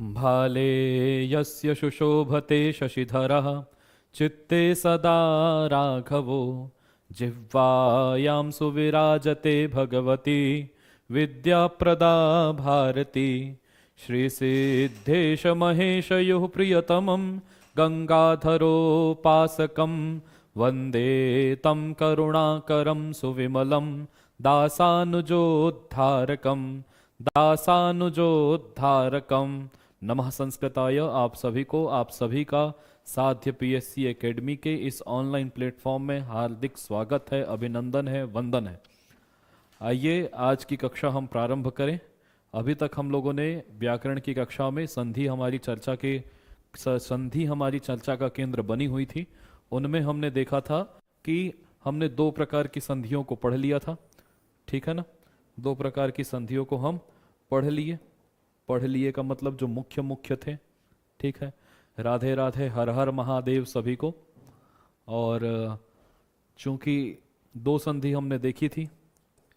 भाले यस्य शुशोभते शशिधरः चित्ते सदा राघवो जिह्वायां सुविराजते भगवती विद्याप्रदा भारती श्रीसिद्धेशमहेशयुः प्रियतमं गङ्गाधरोपासकं वन्दे तं करुणाकरं सुविमलं दासानुजोद्धारकं नमः संस्कृताय। आप सभी को, आप सभी का साध्य पीएससी एकेडमी के इस ऑनलाइन प्लेटफॉर्म में हार्दिक स्वागत है, अभिनंदन है, वंदन है। आइए आज की कक्षा हम प्रारंभ करें। अभी तक हम लोगों ने व्याकरण की कक्षा में संधि हमारी चर्चा का केंद्र बनी हुई थी। उनमें हमने देखा था कि हमने दो प्रकार की संधियों को पढ़ लिया था, ठीक है ना। दो प्रकार की संधियों को हम पढ़ लिए का मतलब जो मुख्य थे, ठीक है। राधे राधे, हर हर महादेव सभी को। और चूंकि दो संधि हमने देखी थी,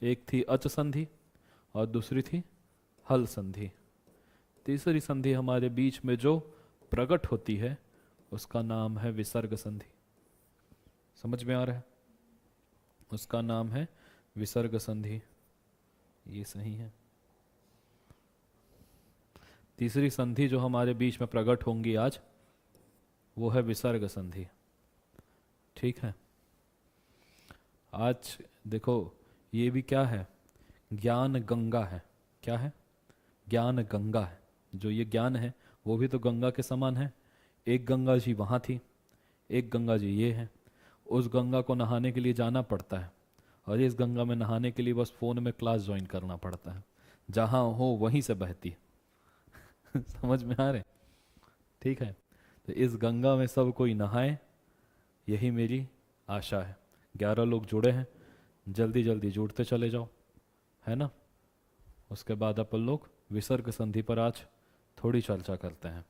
एक थी अच संधि और दूसरी थी हल संधि। तीसरी संधि हमारे बीच में जो प्रकट होती है उसका नाम है विसर्ग संधि। समझ में आ रहा है? उसका नाम है विसर्ग संधि। ये सही है। तीसरी संधि जो हमारे बीच में प्रकट होंगी आज, वो है विसर्ग संधि, ठीक है। आज देखो, ये भी क्या है? ज्ञान गंगा है। क्या है? ज्ञान गंगा है। जो ये ज्ञान है वो भी तो गंगा के समान है। एक गंगा जी वहाँ थी, एक गंगा जी ये है। उस गंगा को नहाने के लिए जाना पड़ता है और इस गंगा में नहाने के लिए बस फोन में क्लास ज्वाइन करना पड़ता है। जहाँ हो वहीं से बहती है। समझ में आ रहे? ठीक है। तो इस गंगा में सब कोई नहाए, यही मेरी आशा है। 11 लोग जुड़े हैं, जल्दी जल्दी जुड़ते चले जाओ, है ना। उसके बाद अपन लोग विसर्ग संधि पर आज थोड़ी चर्चा करते हैं।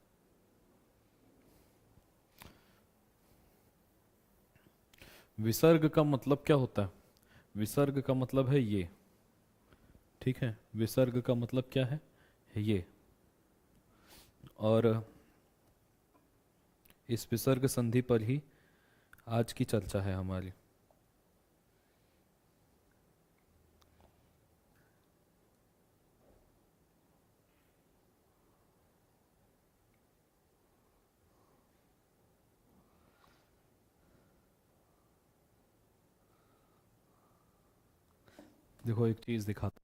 विसर्ग का मतलब क्या होता है? विसर्ग का मतलब है ये, ठीक है। विसर्ग का मतलब क्या है? ये। और इस विसर्ग संधि पर ही आज की चर्चा है हमारी। देखो एक चीज दिखाता हूं।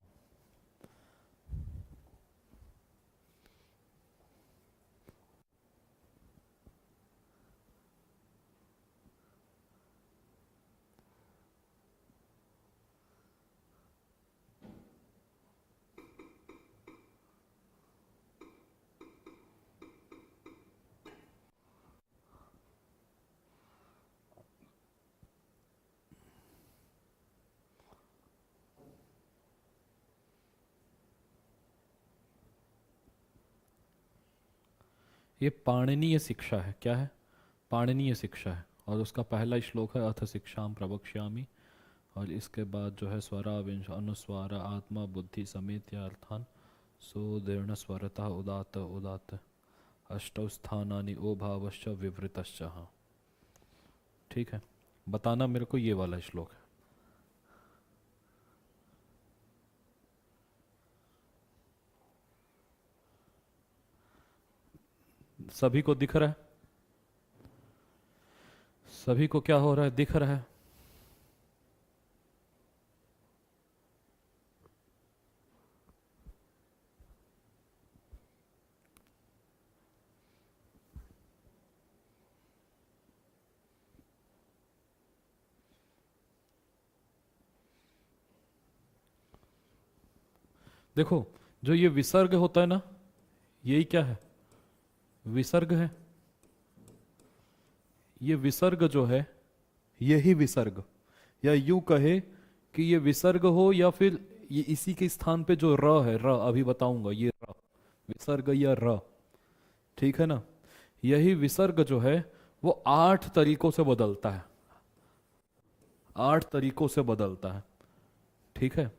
ये पाणिनीय शिक्षा है। क्या है? पाणिनीय शिक्षा है। और उसका पहला श्लोक है अथ शिक्षाम प्रवक्ष्यामि। और इसके बाद जो है स्वरा विंश अनुस्वार आत्मा बुद्धि समेत अर्थान सुदीर्ण स्वरतः उदात उदात अष्टौ स्थानानि ओ भावश्च विवृतश्च। हाँ, ठीक है। बताना मेरे को ये वाला श्लोक है। सभी को दिख रहा है? सभी को क्या हो रहा है? दिख रहा है? देखो, जो ये विसर्ग होता है ना, यही क्या है? विसर्ग है। ये विसर्ग जो है, यही विसर्ग, या यूं कहे कि ये विसर्ग हो या फिर ये इसी के स्थान पे जो र है, र अभी बताऊंगा, ये र विसर्ग या र, ठीक है ना। यही विसर्ग जो है वो 8 तरीकों से बदलता है। 8 तरीकों से बदलता है, ठीक है।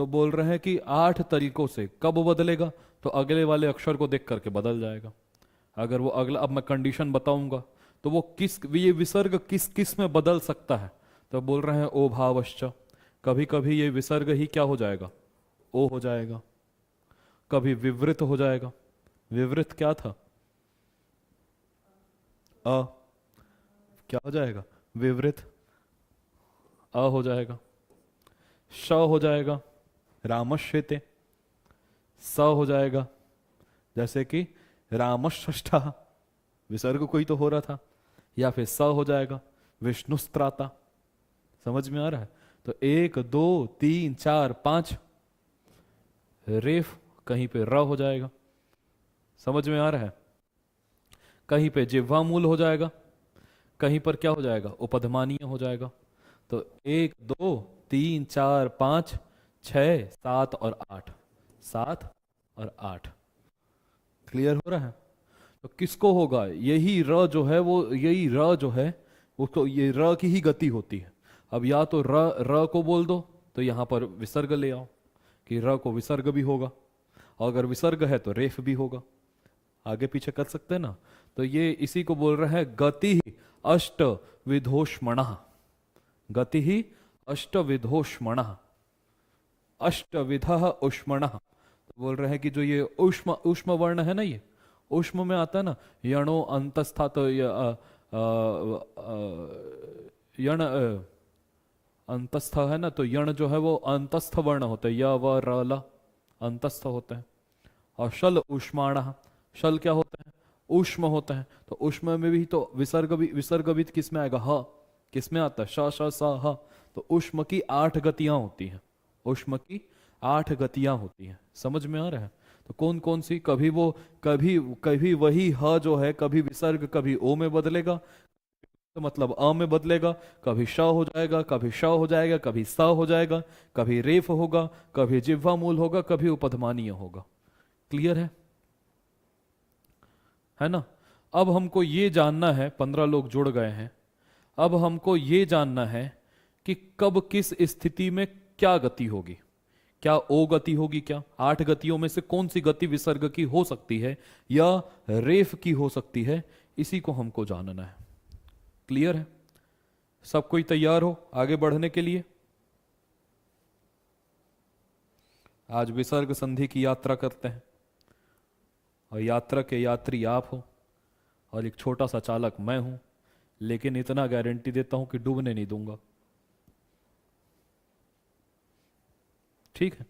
तो बोल रहे हैं कि 8 तरीकों से कब बदलेगा, तो अगले वाले अक्षर को देख करके बदल जाएगा। अगर वो अगला, अब मैं कंडीशन बताऊंगा, तो वो ये विसर्ग किस किस में बदल सकता है, तो बोल रहे हैं ओ भावश्च। कभी कभी ये विसर्ग ही क्या हो जाएगा, ओ हो जाएगा। कभी विवृत हो जाएगा। विवृत क्या था, अ, क्या हो जाएगा, विवृत अ हो जाएगा। श हो जाएगा, रामश्वेते। स हो जाएगा, जैसे कि रामष्ठा, विसर्ग कोई तो हो रहा था। या फिर स हो जाएगा, विष्णुस्त्राता। समझ में आ रहा है। तो 1 2 3 4 5, रेफ कहीं पे र हो जाएगा। समझ में आ रहा है। कहीं पे जिह्वा मूल हो जाएगा, कहीं पर क्या हो जाएगा, उपधमानीय हो जाएगा। तो 1 2 3 4 5 6 7 और 8, 7 और 8। क्लियर हो रहा है। तो किसको होगा, यही र जो है वो, यही र जो है उसको, ये र की ही गति होती है। अब या तो र को बोल दो, तो यहां पर विसर्ग ले आओ कि र को विसर्ग भी होगा, और अगर विसर्ग है तो रेफ भी होगा। आगे पीछे कर सकते हैं ना। तो ये इसी को बोल रहा है गति ही अष्ट विधोष्मण। गति ही अष्ट विधोष्मण, अष्टविध उष्मण। तो बोल रहे हैं कि जो ये उष्म उष्म वर्ण है ना, ये उष्म में आता है ना, यणो अंतस्था, तो यण अंतस्थ है ना, तो यण जो है वो अंतस्थ वर्ण होता है, य व र ल अंतस्थ होते हैं। और शल उष्माण, शल क्या होता है, उष्म होता है। तो उष्म में भी तो विसर्ग भी किस में आएगा, ह। किस में आता है, श श स ह। तो उष्म की 8 गतियां होती हैं, उष्म की 8 गतियां होती हैं। समझ में आ रहा है। तो कौन कौन सी, कभी वो कभी कभी वही ह जो है, कभी विसर्ग कभी ओ में बदलेगा, तो मतलब अ में बदलेगा, कभी श हो जाएगा, कभी श हो जाएगा, कभी स हो जाएगा, कभी रेफ होगा, कभी जिह्वा मूल होगा, कभी उपधमानीय होगा। क्लियर है ना। अब हमको ये जानना है, 15 लोग जुड़ गए हैं। अब हमको ये जानना है कि कब किस स्थिति में क्या गति होगी। क्या ओ गति होगी, क्या 8 गतियों में से कौन सी गति विसर्ग की हो सकती है या रेफ की हो सकती है, इसी को हमको जानना है। क्लियर है। सब कोई तैयार हो आगे बढ़ने के लिए। आज विसर्ग संधि की यात्रा करते हैं, और यात्रा के यात्री आप हो, और एक छोटा सा चालक मैं हूं, लेकिन इतना गारंटी देता हूं कि डूबने नहीं दूंगा। ठीक है,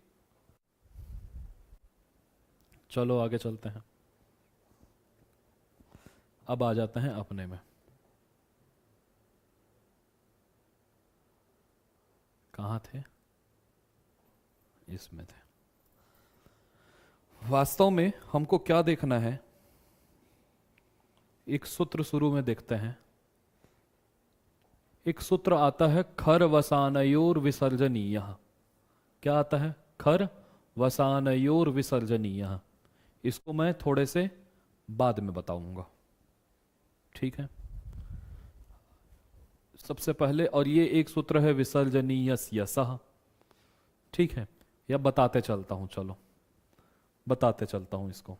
चलो आगे चलते हैं। अब आ जाते हैं अपने में। कहां थे, इसमें थे। वास्तव में हमको क्या देखना है, एक सूत्र शुरू में देखते हैं। एक सूत्र आता है खर वसानयोर विसर्जनीय। क्या आता है, खर वसानयोर विसर्जनीय। इसको मैं थोड़े से बाद में बताऊंगा। ठीक है। सबसे पहले, और ये एक सूत्र है विसर्जनीय सह। ठीक है, या बताते चलता हूं, चलो बताते चलता हूं इसको।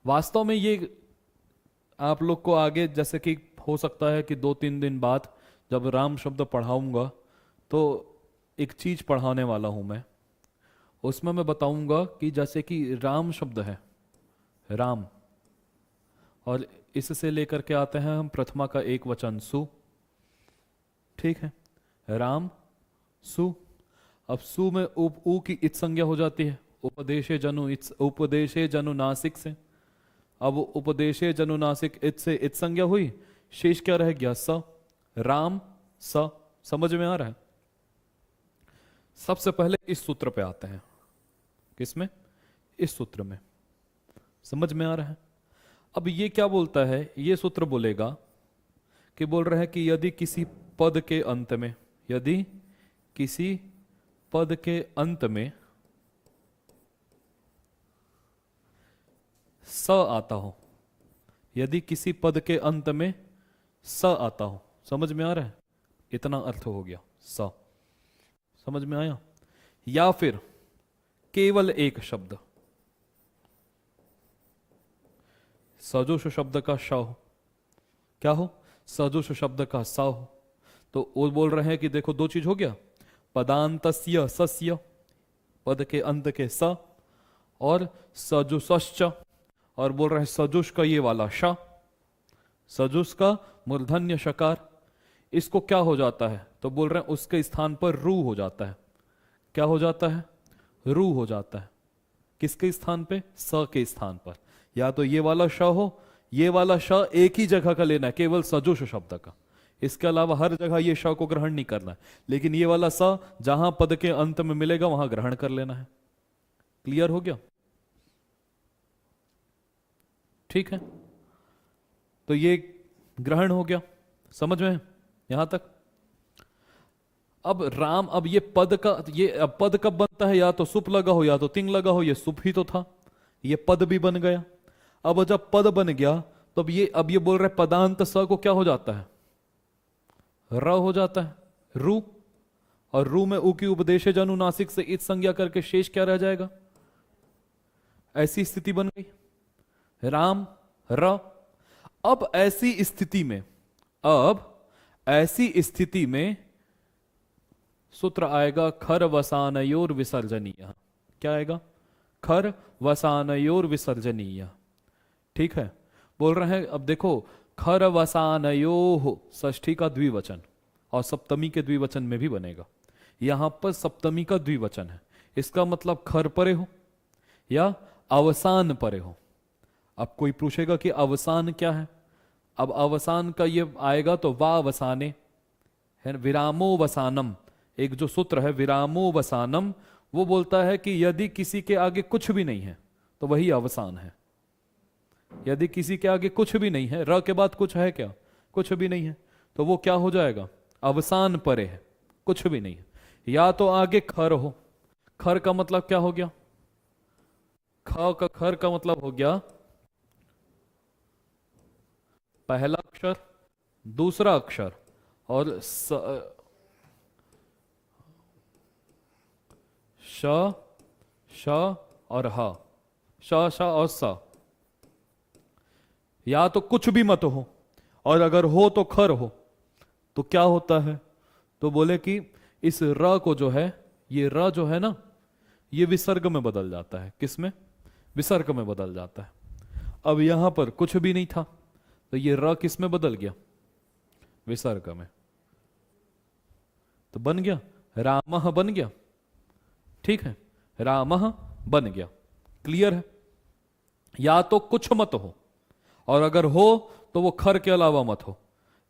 वास्तव में ये आप लोग को आगे, जैसे कि हो सकता है कि 2-3 दिन बाद जब राम शब्द पढ़ाऊंगा, तो एक चीज पढ़ाने वाला हूं मैं। उसमें मैं बताऊंगा कि जैसे कि राम शब्द है, राम, और इससे लेकर के आते हैं हम प्रथमा का एक वचन सु। ठीक है, राम सु। अब सु में उ की इत संज्ञा हो जाती है, उपदेशे जनु नासिक से। अब उपदेशे जनु नासिक इत से इत संज्ञा हुई, शेष क्या रह गया, स। राम स। समझ में आ रहा है। सबसे पहले इस सूत्र पे आते हैं। किसमें, इस सूत्र में। समझ में आ रहा है। अब ये क्या बोलता है, ये सूत्र बोलेगा कि बोल रहे हैं कि यदि किसी पद के अंत में, यदि किसी पद के अंत में स आता हो, यदि किसी पद के अंत में स आता हो। समझ में आ रहा है, इतना अर्थ हो गया स। समझ में आया। या फिर केवल एक शब्द, सजुष शब्द का श हो, क्या हो, सजुष शब्द का स हो, तो वो बोल रहे हैं कि देखो दो चीज हो गया, पदांतस्य सस्य, पद के अंत के स, और सजुषश्च, और बोल रहे हैं सजुष का ये वाला श, सजुष का मूर्धन्य शकार, इसको क्या हो जाता है, तो बोल रहे हैं उसके स्थान पर रू हो जाता है। क्या हो जाता है, रू हो जाता है। किसके स्थान पे, स के स्थान पर। या तो ये वाला श हो, ये वाला श एक ही जगह का लेना है, केवल सजुष शब्द का, इसके अलावा हर जगह ये श को ग्रहण नहीं करना है, लेकिन ये वाला स जहां पद के अंत में मिलेगा वहां ग्रहण कर लेना है। क्लियर हो गया, ठीक है, तो ये ग्रहण हो गया, समझ में यहां तक। अब राम, अब ये पद का, ये अब पद कब बनता है, या तो सुप लगा हो या तो तिंग लगा हो, ये सुप ही तो था, ये पद भी बन गया। अब जब पद बन गया तो अब ये बोल रहे पदांत स को क्या हो जाता है, र हो जाता है, रू, और रू में उ की उपदेश अनुनासिक से इत संज्ञा करके शेष क्या रह जाएगा, ऐसी स्थिति बन गई, राम र। अब ऐसी स्थिति में सूत्र आएगा खर वसानयोर विसर्जनीय। क्या आएगा, खर वसानयोर विसर्जनीय, ठीक है। बोल रहे हैं अब देखो, खर वसानयो षष्ठी का द्विवचन और सप्तमी के द्विवचन में भी बनेगा, यहां पर सप्तमी का द्विवचन है, इसका मतलब खर परे हो या अवसान परे हो। अब कोई पूछेगा कि अवसान क्या है, अब अवसान का ये आएगा तो वा वसाने है, विरामो वसानम, एक जो सूत्र है विरामो वसानम, वो बोलता है कि यदि किसी के आगे कुछ भी नहीं है तो वही अवसान है। यदि किसी के आगे कुछ भी नहीं है, र के बाद कुछ है क्या, कुछ भी नहीं है, तो वो क्या हो जाएगा, अवसान परे है, कुछ भी नहीं है। या तो आगे खर हो, खर का मतलब क्या हो गया, खर का मतलब हो गया पहला अक्षर, दूसरा अक्षर, और श और ह, श और स। या तो कुछ भी मत हो, और अगर हो तो खर हो, तो क्या होता है, तो बोले कि इस र को जो है, ये र जो है ना, ये विसर्ग में बदल जाता है। किसमें, विसर्ग में बदल जाता है। अब यहां पर कुछ भी नहीं था, तो ये र किस में बदल गया, विसर्ग में, तो बन गया रामः, बन गया, ठीक है, रामः बन गया। क्लियर है। या तो कुछ मत हो, और अगर हो तो वो खर के अलावा मत हो,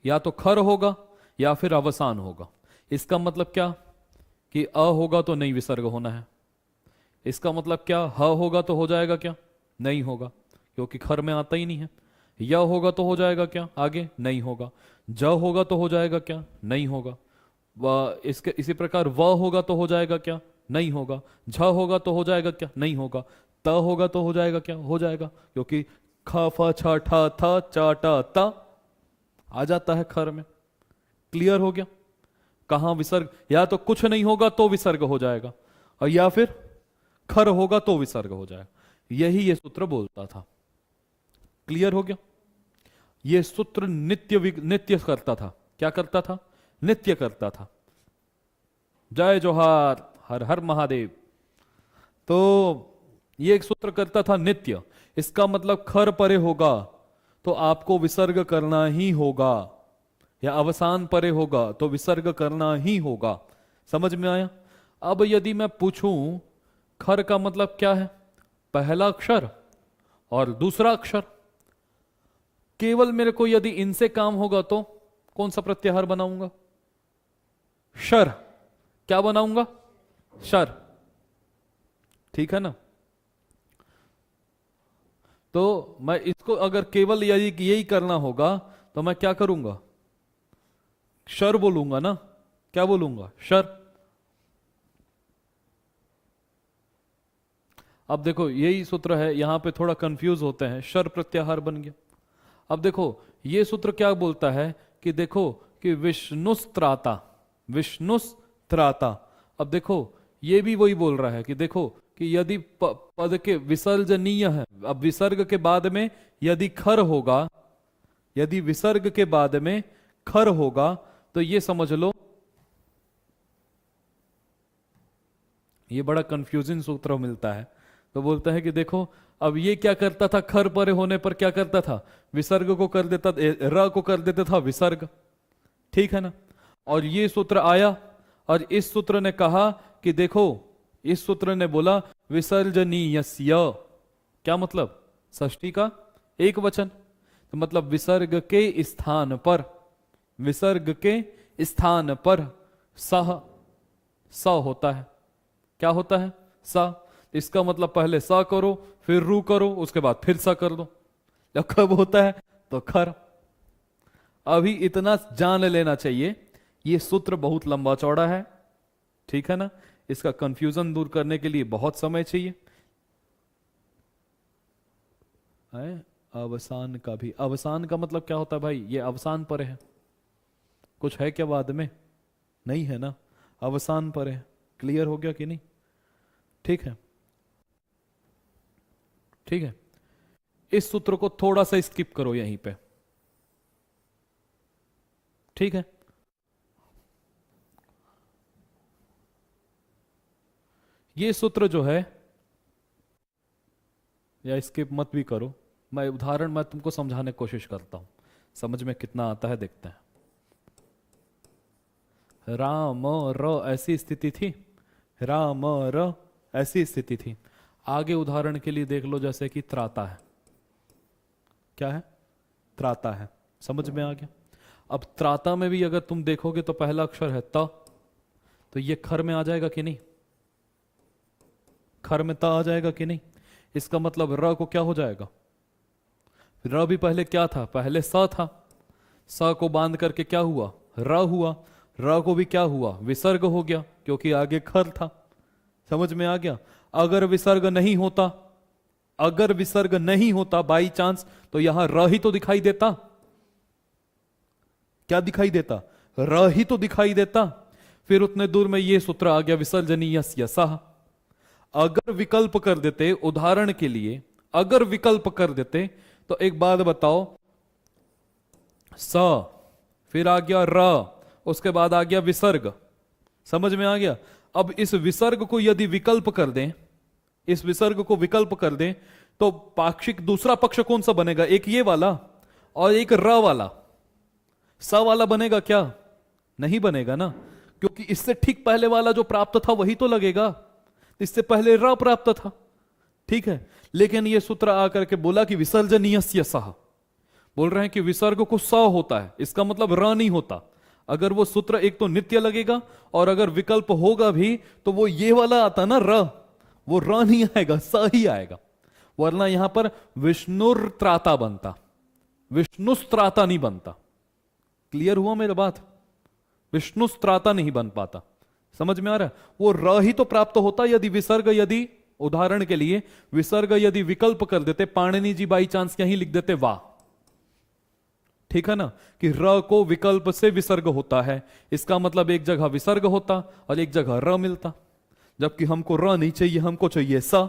या तो खर होगा या फिर अवसान होगा। इसका मतलब क्या, कि अ होगा तो नहीं विसर्ग होना है। इसका मतलब क्या, ह होगा तो हो जाएगा क्या, नहीं होगा, क्योंकि खर में आता ही नहीं है। य होगा तो हो जाएगा क्या, आगे नहीं होगा। ज होगा तो हो जाएगा क्या, नहीं होगा। इसके इसी प्रकार व होगा तो हो जाएगा क्या, नहीं होगा। झ होगा तो हो जाएगा क्या, नहीं होगा। त होगा तो हो जाएगा क्या, हो जाएगा, क्योंकि ख फ छ ठ थ च ट त आ जाता है खर में। क्लियर हो गया। कहां विसर्ग, या तो कुछ नहीं होगा तो विसर्ग हो जाएगा, और या फिर खर होगा तो विसर्ग हो जाएगा। यही ये सूत्र बोलता था। क्लियर हो गया। ये सूत्र नित्य करता था। क्या करता था, नित्य करता था। जय जोहार, हर हर महादेव। तो ये एक सूत्र करता था नित्य। इसका मतलब खर परे होगा तो आपको विसर्ग करना ही होगा, या अवसान परे होगा तो विसर्ग करना ही होगा। समझ में आया। अब यदि मैं पूछूं खर का मतलब क्या है, पहला अक्षर और दूसरा अक्षर, केवल मेरे को यदि इनसे काम होगा तो कौन सा प्रत्याहार बनाऊंगा, शर। क्या बनाऊंगा, शर। ठीक है ना। तो मैं इसको अगर केवल यही करना होगा तो मैं क्या करूंगा, शर बोलूंगा ना। क्या बोलूंगा, शर। अब देखो यही सूत्र है, यहां पे थोड़ा कंफ्यूज होते हैं। शर प्रत्याहार बन गया। अब देखो ये सूत्र क्या बोलता है कि देखो कि विष्णुस्त्राता, विष्णुस्त्राता। अब देखो ये भी वही बोल रहा है कि देखो कि यदि पद के विसर्जनीय है, अब विसर्ग के बाद में यदि खर होगा, यदि विसर्ग के बाद में खर होगा तो ये समझ लो, ये बड़ा कंफ्यूजिंग सूत्र मिलता है। तो बोलता है कि देखो अब ये क्या करता था, खर परे होने पर क्या करता था, विसर्ग को कर देता, र को कर देता था विसर्ग, ठीक है ना। और ये सूत्र आया और इस सूत्र ने कहा कि देखो, इस सूत्र ने बोला विसर्जनीयस्य, क्या मतलब, षष्ठी का एक वचन, तो मतलब विसर्ग के स्थान पर, विसर्ग के स्थान पर सह, स होता है, क्या होता है, सा। इसका मतलब पहले सा करो फिर रू करो, उसके बाद फिर सा कर दो, जब कब होता है तो खर। अभी इतना जान लेना चाहिए, ये सूत्र बहुत लंबा चौड़ा है, ठीक है ना, इसका कंफ्यूजन दूर करने के लिए बहुत समय चाहिए। अवसान का भी, अवसान का मतलब क्या होता है भाई, ये अवसान पर है, कुछ है क्या बाद में, नहीं है ना, अवसान पर है। क्लियर हो गया कि नहीं, ठीक है, ठीक है। इस सूत्र को थोड़ा सा स्किप करो यहीं पे, ठीक है। ये सूत्र जो है, या स्किप मत भी करो, मैं उदाहरण मैं तुमको समझाने की कोशिश करता हूं, समझ में कितना आता है देखते हैं। राम र ऐसी स्थिति थी, राम र ऐसी स्थिति थी। आगे उदाहरण के लिए देख लो, जैसे कि त्राता है, क्या है, त्राता है, समझ में आ गया। अब त्राता में भी अगर तुम देखोगे तो पहला अक्षर है त, तो ये खर में आ जाएगा कि नहीं, खर में त आ जाएगा कि नहीं। इसका मतलब र को क्या हो जाएगा, र भी पहले क्या था, पहले स था, स को बांध करके क्या हुआ, र हुआ, र को भी क्या हुआ, विसर्ग हो गया, क्योंकि आगे खर था, समझ में आ गया। अगर विसर्ग नहीं होता, अगर विसर्ग नहीं होता बाई चांस, तो यहां र ही तो दिखाई देता, क्या दिखाई देता, र ही तो दिखाई देता। फिर उतने दूर में ये सूत्र आ गया विसर्जनीयस्य सः। अगर विकल्प कर देते, उदाहरण के लिए अगर विकल्प कर देते, तो एक बात बताओ, स, फिर आ गया र, उसके बाद आ गया विसर्ग, समझ में आ गया। अब इस विसर्ग को यदि विकल्प कर दें, इस विसर्ग को विकल्प कर दें, तो पाक्षिक दूसरा पक्ष कौन सा बनेगा, एक ये वाला और एक र वाला, स वाला बनेगा क्या, नहीं बनेगा ना, क्योंकि इससे ठीक पहले वाला जो प्राप्त था वही तो लगेगा, इससे पहले र प्राप्त था, ठीक है। लेकिन यह सूत्र आकर के बोला कि विसर्जनीयस्य सः, बोल रहे हैं कि विसर्ग को स होता है, इसका मतलब र नहीं होता। अगर वो सूत्र एक तो नित्य लगेगा, और अगर विकल्प होगा भी तो वो ये वाला आता ना र, वो र नहीं आएगा, स ही आएगा, वरना यहां पर विष्णुर्त्राता बनता, विष्णुस्त्राता नहीं बनता। क्लियर हुआ मेरा बात, विष्णुस्त्राता नहीं बन पाता, समझ में आ रहा है। वो र ही तो प्राप्त होता यदि विसर्ग, यदि उदाहरण के लिए विसर्ग यदि विकल्प कर देते, पाणिनि जी बाई चांस यहीं लिख देते वाह, ठीक है ना, कि र को विकल्प से विसर्ग होता है, इसका मतलब एक जगह विसर्ग होता और एक जगह र मिलता, जबकि हमको र नहीं चाहिए, हमको चाहिए स,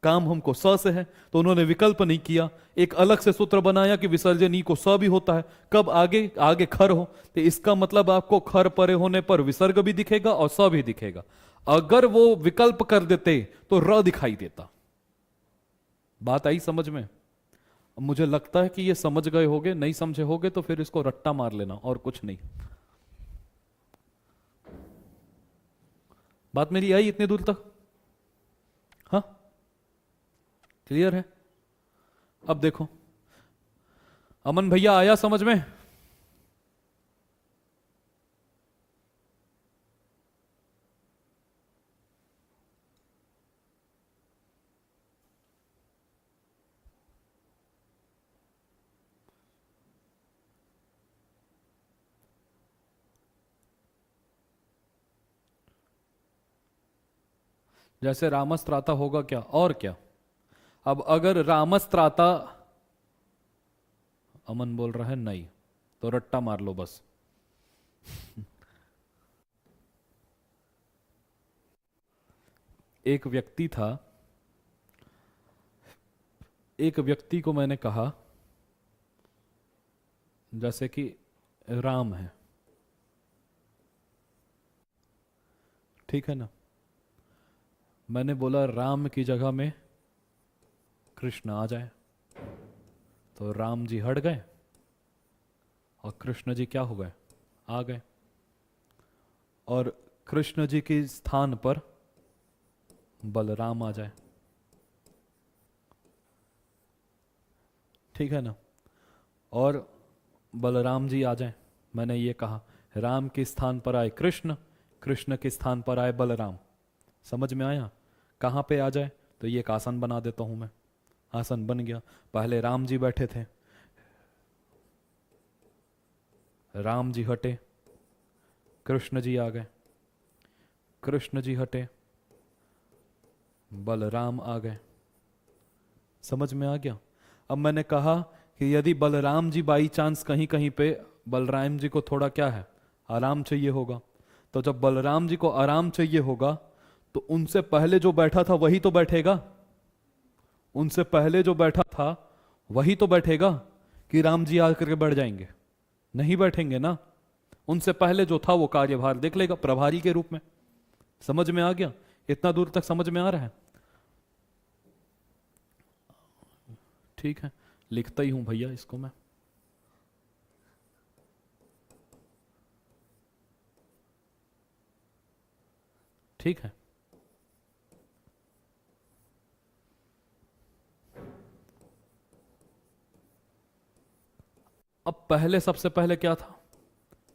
काम हमको स से है, तो उन्होंने विकल्प नहीं किया, एक अलग से सूत्र बनाया कि विसर्जनी को स भी होता है, कब आगे आगे खर हो, तो इसका मतलब आपको खर परे होने पर विसर्ग भी दिखेगा और स भी दिखेगा। अगर वो विकल्प कर देते तो र दिखाई देता। बात आई समझ में। मुझे लगता है कि ये समझ गए होगे, नहीं समझे होगे तो फिर इसको रट्टा मार लेना, और कुछ नहीं। बात मेरी आई इतने दूर तक, हाँ क्लियर है। अब देखो, अमन भैया आया समझ में, जैसे रामस्त्राता होगा क्या, और क्या। अब अगर रामस्त्राता, अमन बोल रहा है नहीं, तो रट्टा मार लो बस। एक व्यक्ति था, एक व्यक्ति को मैंने कहा जैसे कि राम है, ठीक है ना, मैंने बोला राम की जगह में कृष्ण आ जाए, तो राम जी हट गए और कृष्ण जी क्या हो गए, आ गए। और कृष्ण जी के स्थान पर बलराम आ जाए, ठीक है ना, और बलराम जी आ जाए। मैंने ये कहा राम के स्थान पर आए कृष्ण, कृष्ण के स्थान पर आए बलराम। समझ में आया? कहाँ पे आ जाए? तो ये एक आसन बना देता हूं मैं। आसन बन गया। पहले राम जी बैठे थे, राम जी हटे, कृष्ण जी आ गए, कृष्ण जी हटे, बलराम आ गए। समझ में आ गया? अब मैंने कहा कि यदि बलराम जी बाई चांस कहीं कहीं पे, बलराम जी को थोड़ा क्या है, आराम चाहिए होगा, तो जब बलराम जी को आराम चाहिए होगा तो उनसे पहले जो बैठा था वही तो बैठेगा, उनसे पहले जो बैठा था वही तो बैठेगा, कि राम जी आकर के बैठ जाएंगे? नहीं बैठेंगे ना। उनसे पहले जो था वो कार्यभार देख लेगा प्रभारी के रूप में। समझ में आ गया? इतना दूर तक समझ में आ रहा है? ठीक है, लिखता ही हूं भैया इसको मैं। ठीक है, अब पहले सबसे पहले क्या था?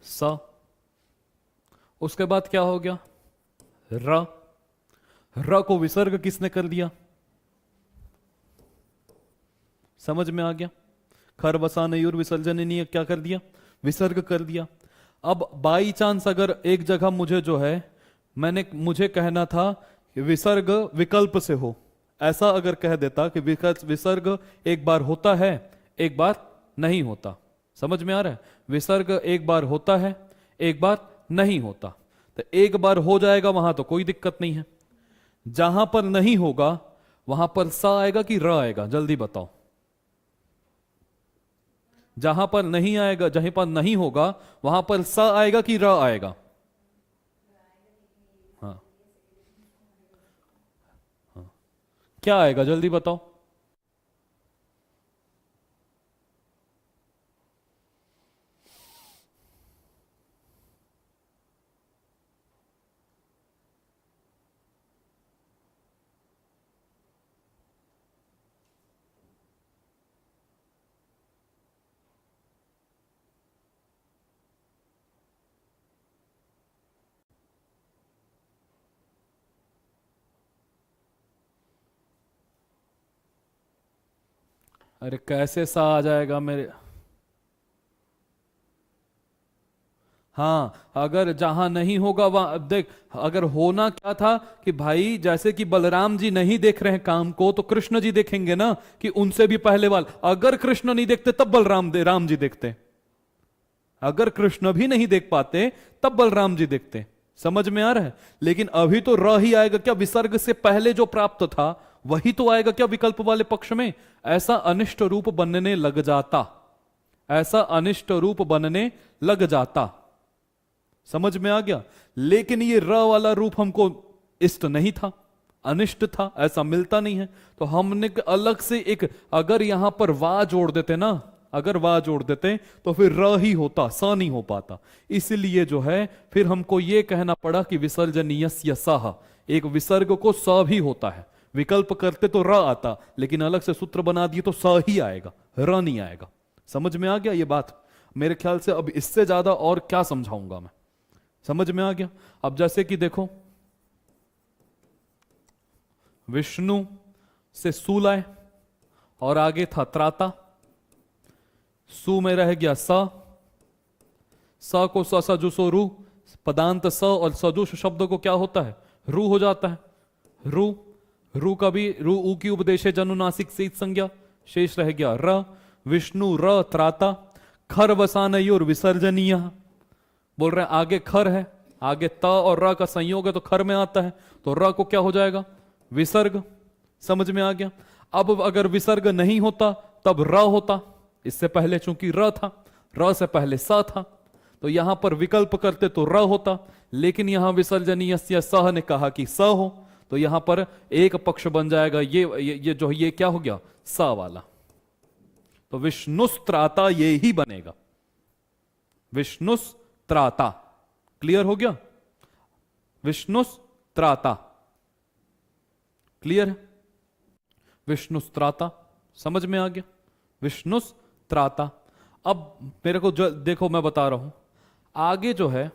स। उसके बाद क्या हो गया? र। र को विसर्ग किसने कर दिया? समझ में आ गया? खर बसा नयूर विसर्जनीय क्या कर दिया? विसर्ग कर दिया। अब बाई चांस अगर एक जगह मुझे जो है, मुझे कहना था कि विसर्ग विकल्प से हो, ऐसा अगर कह देता कि विसर्ग एक बार होता है एक बार नहीं होता। समझ में आ रहा है? विसर्ग एक बार होता है एक बार नहीं होता, तो एक बार हो जाएगा वहां तो कोई दिक्कत नहीं है। जहां पर नहीं होगा वहां पर सा आएगा कि र आएगा? जल्दी बताओ। जहां पर नहीं आएगा, जहां पर नहीं होगा वहां पर सा आएगा कि र आएगा? हाँ, हाँ, क्या आएगा जल्दी बताओ। अरे कैसे सा आ जाएगा मेरे? हाँ, अगर जहां नहीं होगा वहां देख, अगर होना क्या था कि भाई जैसे कि बलराम जी नहीं देख रहे हैं काम को, तो कृष्ण जी देखेंगे ना, कि उनसे भी पहले वाल। अगर कृष्ण नहीं देखते तब राम जी देखते, अगर कृष्ण भी नहीं देख पाते तब बलराम जी देखते। समझ में आ रहा है? लेकिन अभी तो र ही आएगा क्या? विसर्ग से पहले जो प्राप्त था वही तो आएगा क्या विकल्प वाले पक्ष में? ऐसा अनिष्ट रूप बनने लग जाता, ऐसा अनिष्ट रूप बनने लग जाता। समझ में आ गया? लेकिन ये र वाला रूप हमको इष्ट नहीं था, अनिष्ट था, ऐसा मिलता नहीं है। तो हमने अलग से एक, अगर यहां पर वा जोड़ देते ना, अगर वा जोड़ देते तो फिर र ही होता, स नहीं हो पाता। इसलिए जो है फिर हमको ये कहना पड़ा कि विसर्जनीयस्य सः, एक विसर्ग को स भी होता है। विकल्प करते तो र आता, लेकिन अलग से सूत्र बना दिए तो स ही आएगा, र नहीं आएगा। समझ में आ गया ये बात? मेरे ख्याल से अब इससे ज्यादा और क्या समझाऊंगा मैं? समझ में आ गया? अब जैसे कि देखो, विष्णु से सू लाए और आगे था त्राता, सू में रह गया स, स को स सजुसो रू, पदांत स और सजुष शब्द को क्या होता है? रू हो जाता है। रू, रू का भी रू ऊ की उपदेश है जनुनासिक सीत संज्ञा, शेष रह गया र। विष्णु र त्राता, खर वसानयोर विसर्जनीय। बोल रहे हैं आगे खर है, आगे त और र का संयोग है तो खर में आता है, तो र को क्या हो जाएगा? विसर्ग। समझ में आ गया। अब अगर विसर्ग नहीं होता तब र होता। इससे पहले चूंकि र था, र से पहले स था, तो यहां पर विकल्प करते तो र होता, लेकिन यहां विसर्जनीयस्य सह ने कहा कि स हो, तो यहां पर एक पक्ष बन जाएगा ये क्या हो गया, स वाला। तो विष्णुस्त्राता ये ही बनेगा, विष्णुस्त्राता। क्लियर हो गया, विष्णुस्त्राता। क्लियर है, विष्णुस्त्राता। समझ में आ गया, विष्णुस्त्राता। अब मेरे को जो देखो मैं बता रहा हूं, आगे जो है,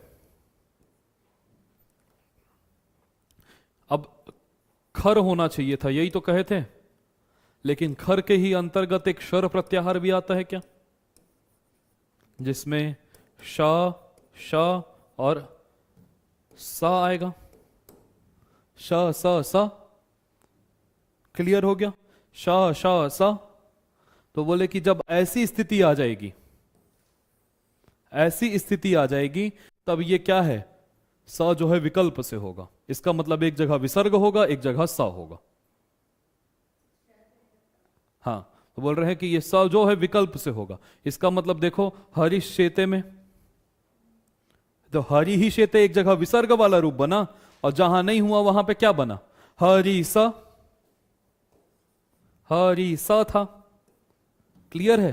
अब खर होना चाहिए था, यही तो कहे थे, लेकिन खर के ही अंतर्गत एक शर प्रत्याहार भी आता है क्या, जिसमें श, श और स आएगा, श स स। क्लियर हो गया, श श स। तो बोले कि जब ऐसी स्थिति आ जाएगी, ऐसी स्थिति आ जाएगी, तब ये क्या है, स जो है विकल्प से होगा। इसका मतलब एक जगह विसर्ग होगा, एक जगह स होगा। हाँ, तो बोल रहे हैं कि ये स जो है विकल्प से होगा। इसका मतलब देखो, हरि शेते में, तो हरि ही शेते एक जगह विसर्ग वाला रूप बना, और जहां नहीं हुआ वहां पे क्या बना, हरि स, हरि स था। क्लियर है।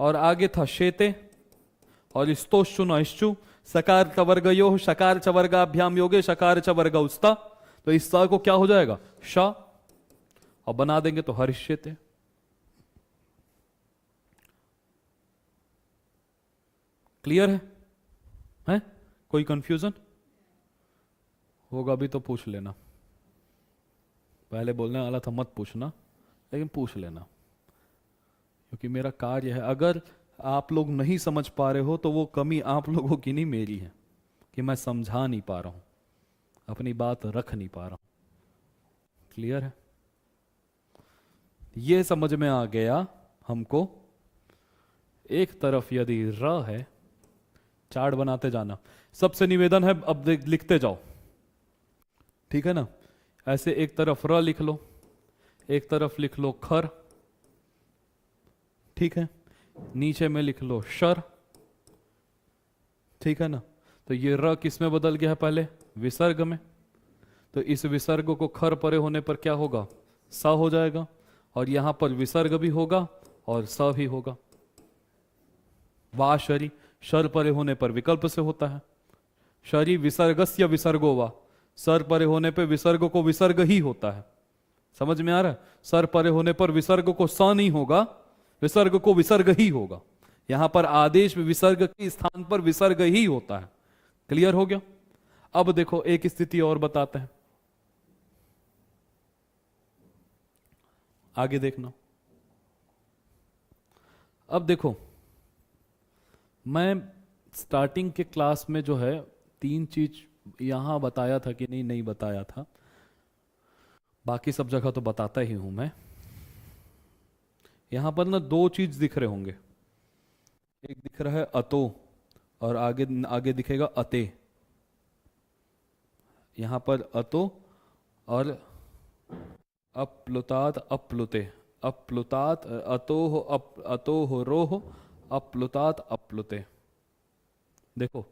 और आगे था शेते, और स्तोश्चु नश्चु, सकार च वर्ग यो, शकार च वर्गाभ्याम योगे, शकार च वर्ग उस्ता। तो इस स को क्या हो जाएगा, श, और बना देंगे तो हरिष्यते। क्लियर है? कोई कंफ्यूजन होगा भी तो पूछ लेना। पहले बोलने वाला था मत पूछना, लेकिन पूछ लेना, क्योंकि मेरा कार्य है। अगर आप लोग नहीं समझ पा रहे हो तो वो कमी आप लोगों की नहीं, मेरी है, कि मैं समझा नहीं पा रहा हूं, अपनी बात रख नहीं पा रहा हूं। क्लियर है? ये समझ में आ गया हमको। एक तरफ यदि र है, चार्ट बनाते जाना। सबसे निवेदन है, अब लिखते जाओ, ठीक है ना। ऐसे एक तरफ र लिख लो, एक तरफ लिख लो खर, ठीक है, नीचे में लिख लो शर, ठीक है ना। तो ये र किस में बदल गया है, पहले विसर्ग में। तो इस विसर्ग को खर परे होने पर क्या होगा, स हो जाएगा, और यहां पर विसर्ग भी होगा और स भी होगा। वा शरी, शर परे होने पर विकल्प से होता है। शरी विसर्गस्य विसर्गो वा, सर परे होने पर विसर्ग को विसर्ग ही होता है। समझ में आ रहा है? सर परे होने पर विसर्ग को स नहीं होगा, विसर्ग को विसर्ग ही होगा। यहां पर आदेश विसर्ग के स्थान पर विसर्ग ही होता है। क्लियर हो गया? अब देखो एक स्थिति और बताते हैं, आगे देखना। अब देखो, मैं स्टार्टिंग के क्लास में जो है 3 चीज यहां बताया था कि नहीं बताया था, बाकी सब जगह तो बताता ही हूं मैं। यहां पर ना 2 चीज दिख रहे होंगे, एक दिख रहा है अतो, और आगे आगे दिखेगा अते। यहां पर अतो और अप्लुतात अप्लुते, अप्लुतात अतो हो, अतो हो रो हो, अप्लुतात अप्लुते। देखो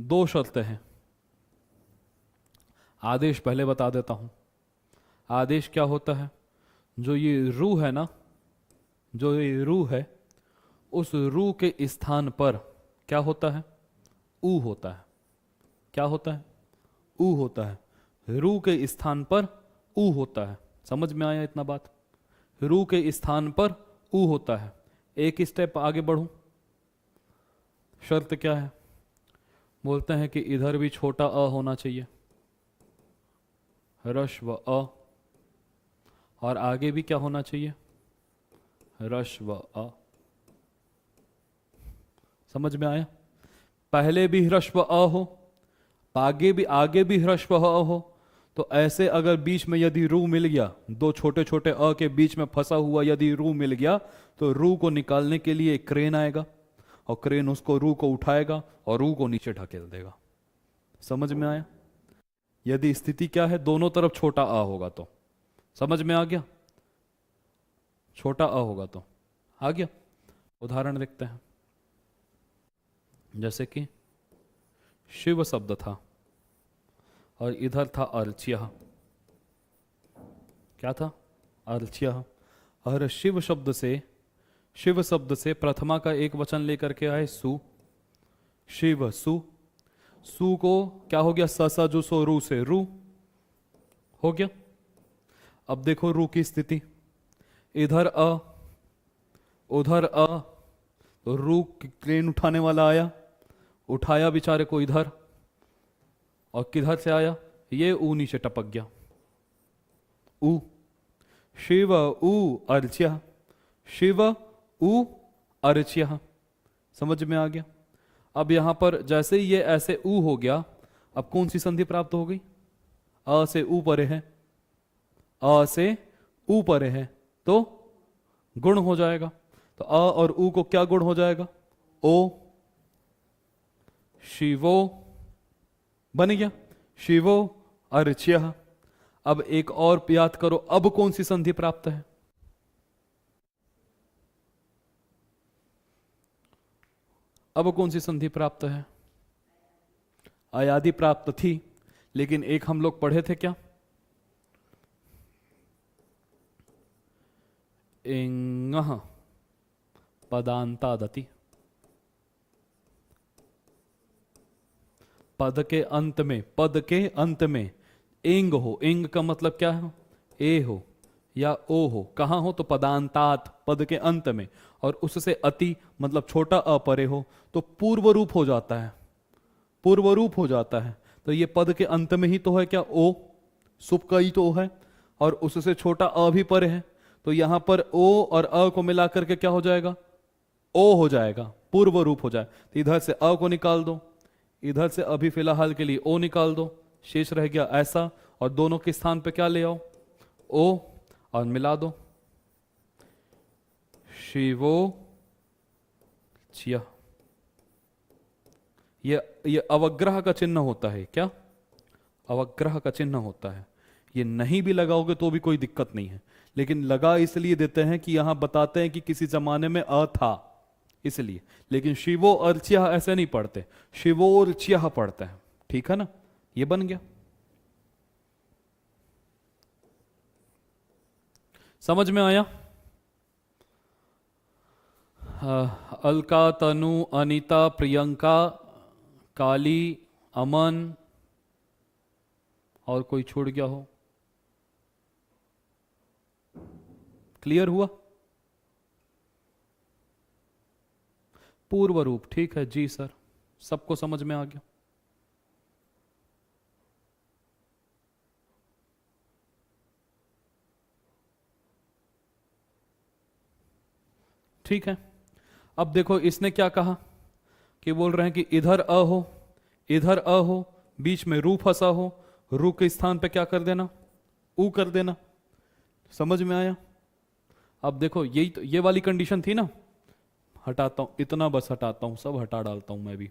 2 शर्तें हैं। आदेश पहले बता देता हूं। आदेश क्या होता है, जो ये रू है ना, जो ये रू है, उस रू के स्थान पर क्या होता है, ऊ होता है। क्या होता है, ऊ होता है। रू के स्थान पर ऊ होता है। समझ में आया इतना बात? रू के स्थान पर ऊ होता है। एक स्टेप आगे बढ़ूं, शर्त क्या है, बोलते हैं कि इधर भी छोटा अ होना चाहिए, ह्रस्व अ, और आगे भी क्या होना चाहिए, ह्रस्व अ। समझ में आया? पहले भी ह्रस्व अ हो, आगे भी ह्रस्व अ हो, तो ऐसे अगर बीच में यदि रू मिल गया, 2 छोटे छोटे अ के बीच में फंसा हुआ यदि रू मिल गया, तो रू को निकालने के लिए एक क्रेन आएगा, और क्रेन उसको रू को उठाएगा और रू को नीचे ढकेल देगा। समझ में आया? यदि स्थिति क्या है, दोनों तरफ छोटा आ होगा तो, समझ में आ गया, छोटा आ होगा तो आ गया। उदाहरण देखते हैं, जैसे कि शिव शब्द था और इधर था अर्च्य। क्या था? अर्च्य। और शिव शब्द से प्रथमा का एक वचन लेकर के आए सु, शिव सु। सु को क्या हो गया? स जो सो रू से रू हो गया। अब देखो रू की स्थिति, इधर अ उधर अ, तो रू क्रेन उठाने वाला आया, उठाया बेचारे को इधर, और किधर से आया? ये ऊ नीचे टपक गया, ऊ। शिव ऊ अर्च्य, शिव ऊ अर्च्य। समझ में आ गया? अब यहां पर जैसे ही ये ऐसे ऊ हो गया, अब कौन सी संधि प्राप्त हो गई? अ से ऊ परे है, अ से ऊ परे है तो गुण हो जाएगा। तो अ और ऊ को क्या गुण हो जाएगा? ओ। शिवो बन गया, शिवो अर्च्य। अब एक और याद करो, अब कौन सी संधि प्राप्त है? अब कौन सी संधि प्राप्त है? अयादि प्राप्त थी, लेकिन एक हम लोग पढ़े थे क्या? इंगः पदांतादति। पद के अंत में इंग हो। इंग का मतलब क्या है? ए हो या ओ हो। कहां हो? तो पदांतात, पद के अंत में, और उससे अति मतलब छोटा अ परे हो तो पूर्व रूप हो जाता है, पूर्व रूप हो जाता है। तो ये पद के अंत में ही तो है क्या? ओ, सुप का ही तो है, और उससे छोटा अ भी परे है, तो यहां पर ओ और अ को मिलाकर के क्या हो जाएगा? ओ हो जाएगा, पूर्व रूप हो जाए। तो इधर से अ को निकाल दो, इधर से अभी फिलहाल के लिए ओ निकाल दो, शेष रह गया ऐसा, और दोनों के स्थान पे क्या ले आओ? ओ, और मिला दो, शिवो चिया। ये अवग्रह का चिन्ह होता है। क्या? अवग्रह का चिन्ह होता है। ये नहीं भी लगाओगे तो भी कोई दिक्कत नहीं है, लेकिन लगा इसलिए देते हैं कि यहां बताते हैं कि किसी जमाने में अ था इसलिए। लेकिन शिवो अर्च्य ऐसे नहीं पढ़ते, शिवोर्च्य पढ़ते हैं। ठीक है ना? ये बन गया। समझ में आया? अलका, तनु, अनीता, प्रियंका, काली, अमन, और कोई छूट गया हो? क्लियर हुआ? पूर्व रूप, ठीक है जी सर, सबको समझ में आ गया। ठीक है। अब देखो इसने क्या कहा कि बोल रहे हैं कि इधर अ हो, इधर अ हो, बीच में रू फंसा हो, रू के स्थान पे क्या कर देना? ऊ कर देना। समझ में आया? अब देखो यही तो, ये वाली कंडीशन थी ना। हटाता हूं, इतना बस हटाता हूं, सब हटा डालता हूं मैं भी।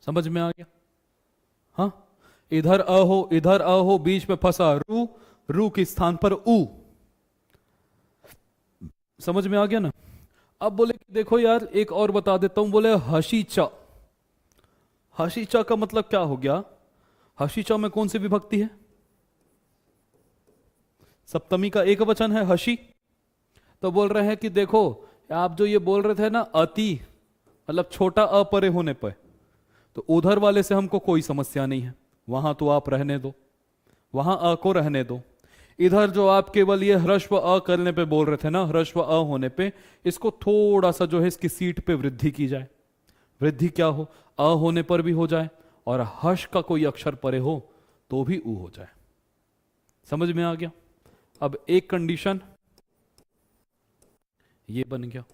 समझ में आ गया? हाँ, इधर अ हो, इधर अ हो, बीच में फंसा रू, रू के स्थान पर ऊ। समझ में आ गया ना? अब बोले कि देखो यार एक और बता देता हूं, बोले हशीचा। हशीचा का मतलब क्या हो गया? हशीचा में कौन सी विभक्ति है? सप्तमी का एक वचन है हशी। तो बोल रहे हैं कि देखो आप जो ये बोल रहे थे ना अति मतलब छोटा अ परे होने पर, तो उधर वाले से हमको कोई समस्या नहीं है, वहां तो आप रहने दो, वहां अ को रहने दो। इधर जो आप केवल ये ह्रस्व अ करने पे बोल रहे थे ना, ह्रस्व अ होने पे, इसको थोड़ा सा जो है इसकी सीट पे वृद्धि की जाए। वृद्धि क्या हो? अ होने पर भी हो जाए, और हर्ष का कोई अक्षर परे हो तो भी ऊ हो जाए। समझ में आ गया? अब एक कंडीशन ये बन गया,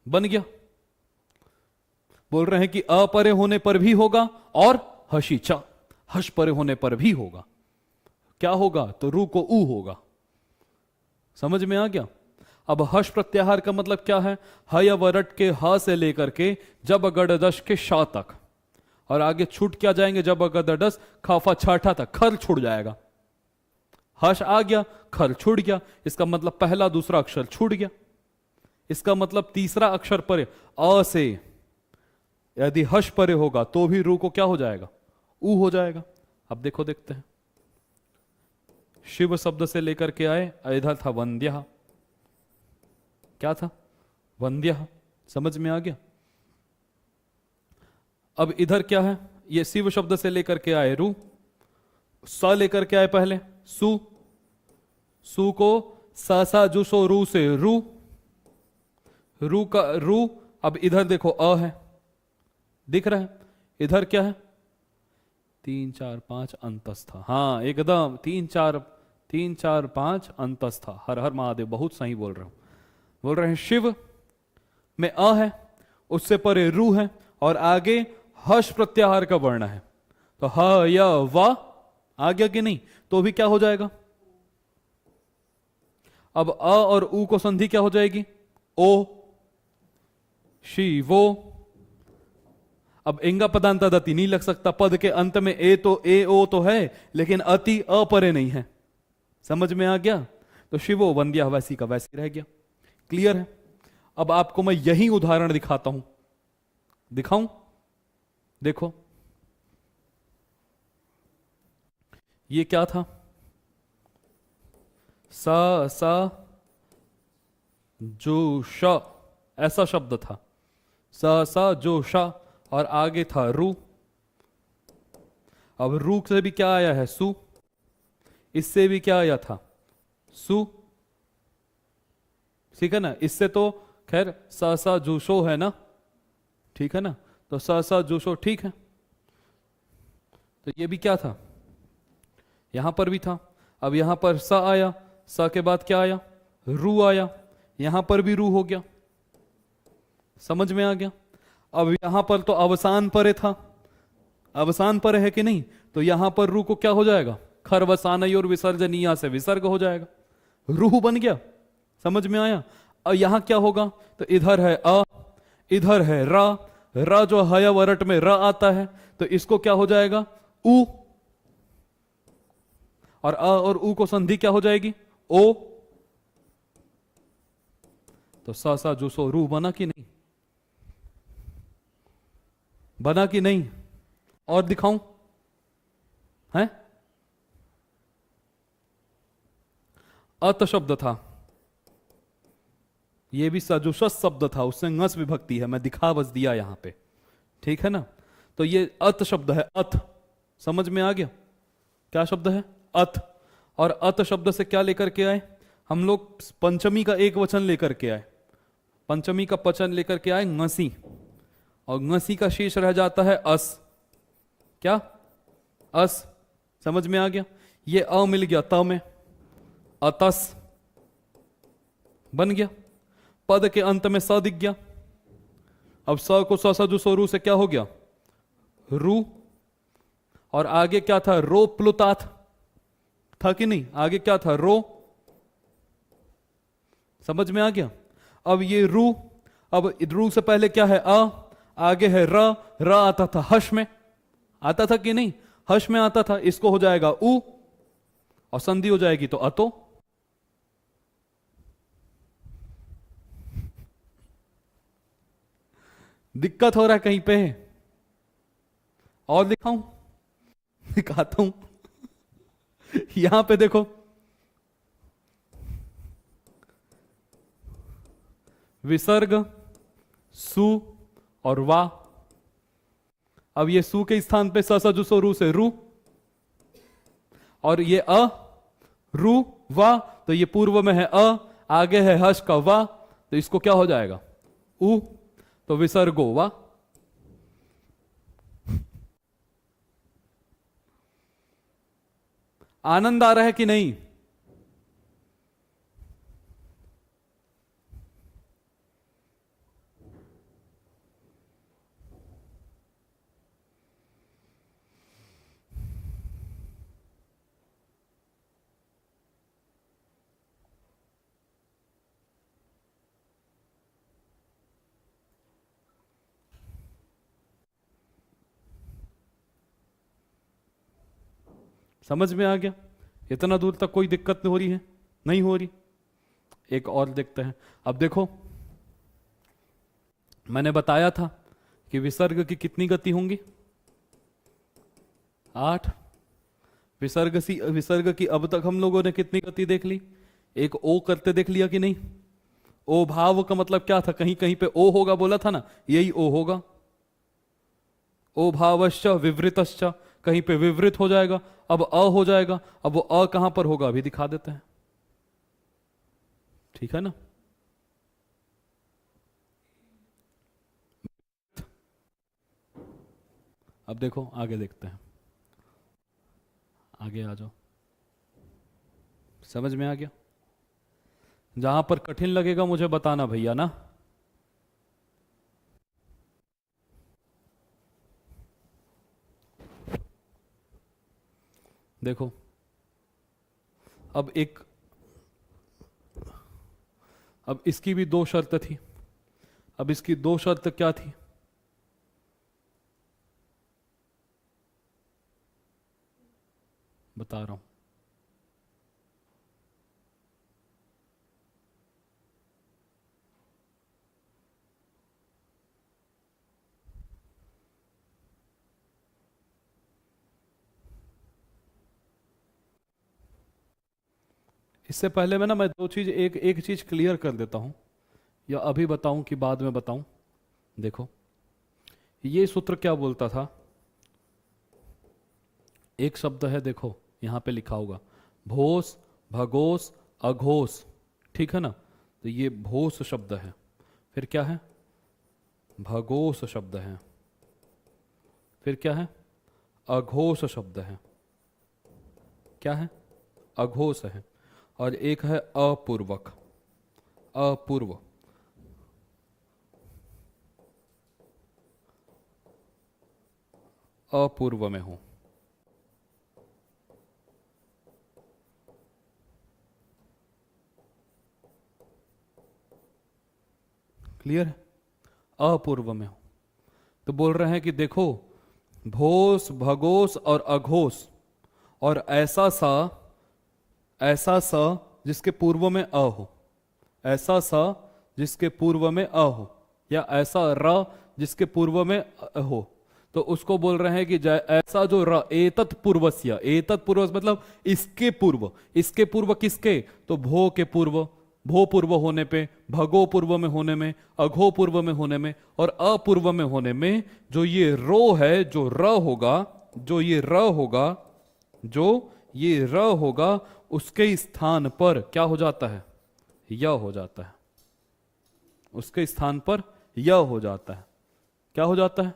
बन गया। बोल रहे हैं कि अ परे होने पर भी होगा और हशीचा, हश परे होने पर भी होगा। क्या होगा? तो रू को ऊ होगा। समझ में आ गया? अब हश प्रत्याहार का मतलब क्या है? ह या वरट के ह से लेकर के जब गडदश के शा तक, और आगे छूट क्या जाएंगे? जब गडदस खाफा छाठा तक खर छूट जाएगा। हश आ गया, खर छूट गया, इसका मतलब पहला दूसरा अक्षर छूट गया। इसका मतलब तीसरा अक्षर परे अ से यदि हश परे होगा तो भी रू को क्या हो जाएगा? ऊ हो जाएगा। अब देखो, देखते हैं। शिव शब्द से लेकर के आए, इधर था वंद्य। क्या था? वंद्य। समझ में आ गया? अब इधर क्या है? ये शिव शब्द से लेकर के आए रू, स लेकर के आए पहले सु, सु को सा सा जुसो रू से रू, रू का रू। अब इधर देखो अ है, दिख रहा है? इधर क्या है? 3 4 5 अंतस्था। हाँ एकदम 3 4 5 अंतस्था। हर हर महादेव, बहुत सही बोल रहे हो। बोल रहे हैं शिव में अ है, उससे परे रू है, और आगे हर्ष प्रत्याहार का वर्ण है। तो ह या वा आ गया कि नहीं? तो भी क्या हो जाएगा? अब अ और ऊ को संधि क्या हो जाएगी? ओ, शिवो। अब इंगा पदांतादति नहीं लग सकता, पद के अंत में ए तो ए ओ तो है, लेकिन अति अपरे नहीं है। समझ में आ गया? तो शिवो वंद्या वैसी का वैसी रह गया। क्लियर है? अब आपको मैं यही उदाहरण दिखाता हूं। दिखाऊं? देखो, ये क्या था? सा सा जो श, ऐसा शब्द था। सा सा जो श, और आगे था रू। अब रू से भी क्या आया है? सु। इससे भी क्या आया था? सु। ठीक है ना? इससे तो खैर सा सा जूशो है ना, ठीक है ना? तो सा सा जूशो ठीक है। तो ये भी क्या था? यहां पर भी था। अब यहां पर सा आया, सा के बाद क्या आया? रू आया, यहां पर भी रू हो गया। समझ में आ गया? अब यहां पर तो अवसान परे था, अवसान पर है कि नहीं? तो यहां पर रू को क्या हो जाएगा? खरवसान और विसर्जनीय से विसर्ग हो जाएगा, रूह बन गया। समझ में आया? और यहां क्या होगा? तो इधर है अ, इधर है रा, रा जो हया वरट में र आता है, तो इसको क्या हो जाएगा? ऊ। और अ और ऊ को संधि क्या हो जाएगी? ओ। तो सा सा जो सो रू बना कि नहीं? बना कि नहीं? और दिखाऊं? है? अत शब्द था, ये भी सजुषस शब्द था, उससे ngस विभक्ति है, मैं दिखा बस दिया यहां पे। ठीक है ना? तो ये अत शब्द है, अथ। समझ में आ गया? क्या शब्द है? अथ। और अत शब्द से क्या लेकर के आए हम लोग? पंचमी का एक वचन लेकर के आए, पंचमी का वचन लेकर के आए ngसी, और ngसी का शेष रह जाता है अस। क्या? अस। समझ में आ गया? ये अ मिल गया त में, अतस बन गया। पद के अंत में स दिख गया। अब स को स जो सोरू से क्या हो गया? रू। और आगे क्या था? रो प्लुताथ था कि नहीं? आगे क्या था? रो। समझ में आ गया? अब ये रू, अब रू से पहले क्या है? अ, आगे है र, र आता था हश में, आता था कि नहीं? हश में आता था, इसको हो जाएगा ऊ, और संधि हो जाएगी तो अतो। दिक्कत हो रहा है कहीं पे? और दिखाऊं? दिखाता हूं। यहां पे देखो, विसर्ग सु और वा। अब ये सु के स्थान पे स जुसो रू से रू, और ये अ रू वा, तो ये पूर्व में है अ, आगे है हर्ष का वा, तो इसको क्या हो जाएगा? उ। तो विसर्गो वा। आनंद आ रहा है कि नहीं? समझ में आ गया? इतना दूर तक कोई दिक्कत नहीं हो रही है? नहीं हो रही। एक और देखते हैं। अब देखो, मैंने बताया था कि विसर्ग की कितनी गति होंगी? 8। विसर्ग की अब तक हम लोगों ने कितनी गति देख ली? एक ओ करते देख लिया कि नहीं? ओ भाव का मतलब क्या था? कहीं कहीं पे ओ होगा बोला था ना, यही ओ होगा। ओ भावश्च विवृतश्च, कहीं पे विवृत हो जाएगा, अब अ हो जाएगा। अब वो अ कहां पर होगा अभी दिखा देते हैं, ठीक है ना? अब देखो आगे देखते हैं, आगे आ जाओ। समझ में आ गया? जहां पर कठिन लगेगा मुझे बताना भैया ना। देखो अब इसकी भी 2 शर्त थी। अब इसकी 2 शर्त क्या थी? बता रहा हूं। इससे पहले मैं 2 चीज, एक चीज क्लियर कर देता हूं, या अभी बताऊं कि बाद में बताऊं? देखो ये सूत्र क्या बोलता था? एक शब्द है, देखो यहां पे लिखा होगा भोस, भगोस, अघोष, ठीक है ना? तो ये भोस शब्द है, फिर क्या है? भगोस शब्द है, फिर क्या है? अघोष शब्द है। क्या है? अघोष है। और एक है अपूर्वक, अपूर्व। अपूर्व में हूं। क्लियर है? अपूर्व में हूं। तो बोल रहे हैं कि देखो, भोस, भगोस और अघोष, और ऐसा सा जिसके पूर्व में अ हो, ऐसा सा जिसके पूर्व में अ हो, या ऐसा र जिसके पूर्व में हो, तो उसको बोल रहे हैं कि ऐसा जो र, एतत् पूर्वस्य, एतत् पूर्व मतलब इसके पूर्व। इसके पूर्व किसके? तो भो के पूर्व, भो पूर्व होने पे, भगो पूर्व में होने में, अघो पूर्व में होने में, और अपूर्व में होने में जो ये रो है, जो र होगा, जो ये र होगा, जो ये र होगा, उसके स्थान पर क्या हो जाता है? य हो जाता है। उसके स्थान पर य हो जाता है। क्या हो जाता है?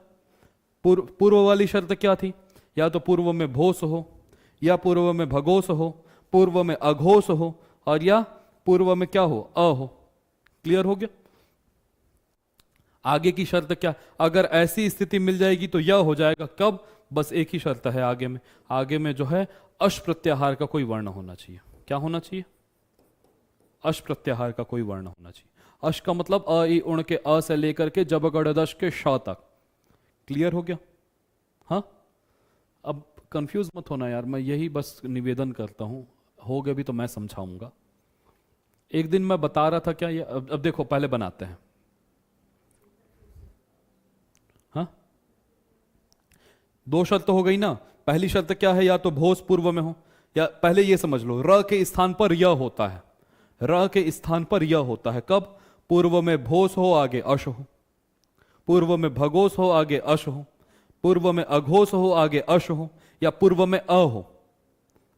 पूर्व वाली शर्त क्या थी? या तो पूर्व में भोस हो, या पूर्व में भगोस हो, पूर्व में अघोष हो, और या पूर्व में क्या हो? अ हो। क्लियर हो गया? आगे की शर्त क्या? अगर ऐसी स्थिति मिल जाएगी तो यह हो जाएगा। कब? बस एक ही शर्त है आगे में। आगे में जो है अश प्रत्याहार का कोई वर्ण होना चाहिए। क्या होना चाहिए? अश प्रत्याहार का कोई वर्ण होना चाहिए। अश का मतलब अ ई उण के अ से लेकर के जब गड़दश के श तक। क्लियर हो गया? हाँ, अब कंफ्यूज मत होना यार, मैं यही बस निवेदन करता हूं। हो गया भी तो मैं समझाऊंगा। एक दिन मैं बता रहा था क्या ये, अब देखो पहले बनाते हैं। हाँ, 2 शर्त हो गई ना। पहली शर्त क्या है? या तो भोस पूर्व में हो, या पहले ये समझ लो र के स्थान पर य होता है। र के स्थान पर य होता है कब? पूर्व में भोस हो, आगे अश हो। पूर्व में भगोस हो, आगे अश हो। पूर्व में अघोष हो, आगे अश हो। या पूर्व में अ हो,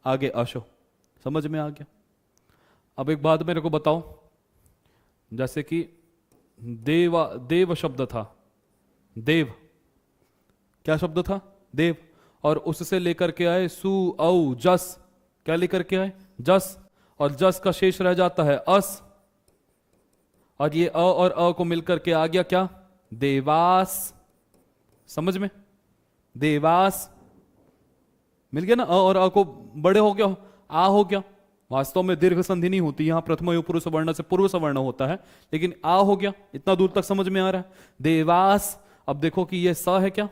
आगे अश हो। समझ में आ गया? अब एक बात मेरे को बताओ, जैसे कि देव शब्द था। देव क्या शब्द था? देव। और उससे लेकर के आए सु औ जस। क्या लेकर के आए? जस। और जस का शेष रह जाता है अस। और ये अ और अ को मिलकर के आ गया क्या? देवास। समझ में? देवास मिल गया ना। अ और अ को बड़े हो गया, आ हो गया। वास्तव में दीर्घ संधि नहीं होती यहां, प्रथम पुरुष सवर्ण से पूर्व सवर्ण होता है, लेकिन आ हो गया। इतना दूर तक समझ में आ रहा है? देवास। अब देखो कि ये स है क्या